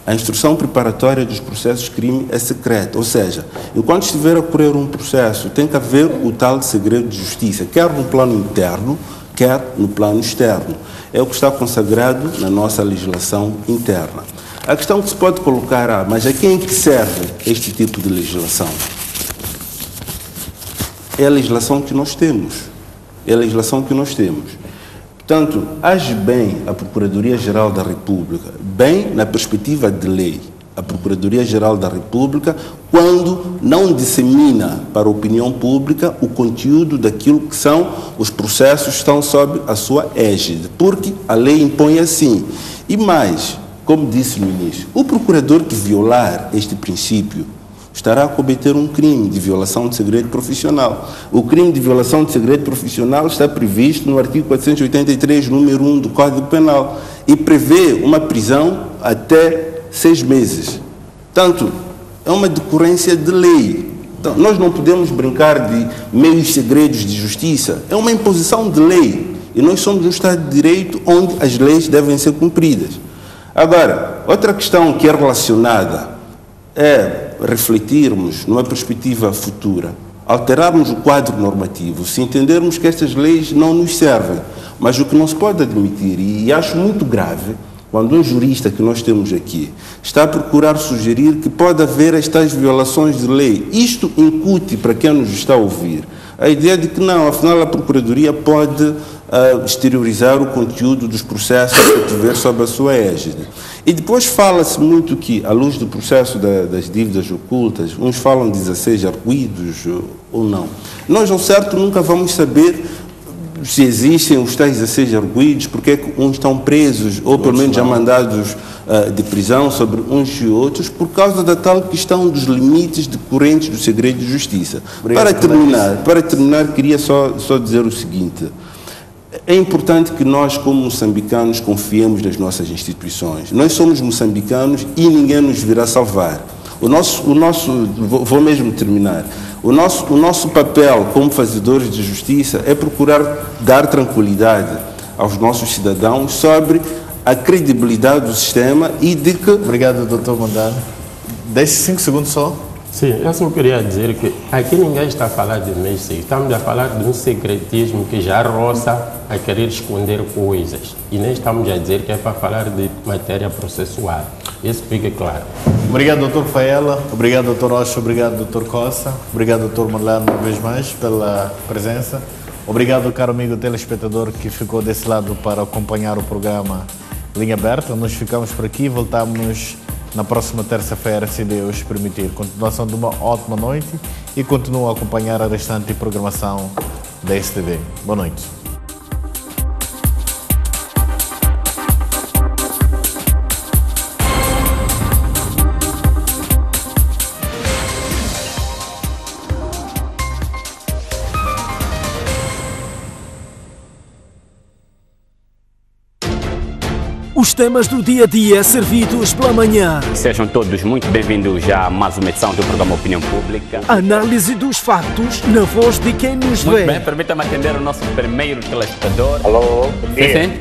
A instrução preparatória dos processos de crime é secreta, ou seja, enquanto estiver a ocorrer um processo, tem que haver o tal de segredo de justiça, quer no plano interno, quer no plano externo. É o que está consagrado na nossa legislação interna. A questão que se pode colocar mas a quem que serve este tipo de legislação? É a legislação que nós temos. É a legislação que nós temos. Portanto, age bem a Procuradoria-Geral da República, bem na perspectiva de lei, a Procuradoria-Geral da República, quando não dissemina para a opinião pública o conteúdo daquilo que são os processos que estão sob a sua égide, porque a lei impõe assim. E mais, como disse no início, o procurador que violar este princípio estará a cometer um crime de violação de segredo profissional. O crime de violação de segredo profissional está previsto no artigo 483, número 1 do Código Penal, e prevê uma prisão até 6 meses. Portanto, é uma decorrência de lei. Então, nós não podemos brincar de meios segredos de justiça. É uma imposição de lei. E nós somos um Estado de Direito onde as leis devem ser cumpridas. Agora, outra questão que é relacionada é refletirmos numa perspectiva futura, alterarmos o quadro normativo, se entendermos que estas leis não nos servem. Mas o que não se pode admitir, e acho muito grave, quando um jurista que nós temos aqui está a procurar sugerir que pode haver estas violações de lei, isto incute para quem nos está a ouvir a ideia de que não, afinal a Procuradoria pode exteriorizar o conteúdo dos processos que tiver sob a sua égide. E depois fala-se muito que, à luz do processo das dívidas ocultas, uns falam de 16 arguidos ou não. Nós, ao certo, nunca vamos saber se existem os tais 16 arguidos, porque é que uns estão presos, ou pelo menos já mandados de prisão sobre uns e outros, por causa da tal questão dos limites decorrentes do segredo de justiça. Para terminar, queria só dizer o seguinte. É importante que nós, como moçambicanos, confiemos nas nossas instituições. Nós somos moçambicanos e ninguém nos virá salvar. Vou mesmo terminar. O nosso papel como fazedores de justiça é procurar dar tranquilidade aos nossos cidadãos sobre a credibilidade do sistema e de que... Obrigado, Dr. Mondlane. 5 segundos só. Sim, eu só queria dizer que aqui ninguém está a falar de meios, estamos a falar de um secretismo que já roça a querer esconder coisas. E nem estamos a dizer que é para falar de matéria processual. Isso fica claro. Obrigado, Dr. Faela. Obrigado, Dr. Rocha. Obrigado, Dr. Costa. Obrigado, Dr. Mondlane, uma vez mais, pela presença. Obrigado, caro amigo telespectador, que ficou desse lado para acompanhar o programa Linha Aberta. Nós ficamos por aqui e voltamos na próxima terça-feira, se Deus permitir. Continuação de uma ótima noite e continuem a acompanhar a restante programação da STV. Boa noite. Os temas do dia a dia servidos pela manhã. Sejam todos muito bem-vindos a mais uma edição do programa Opinião Pública. Análise dos factos na voz de quem nos vê. Muito bem, permita-me atender o nosso primeiro telespectador. Alô, bom dia. Sim.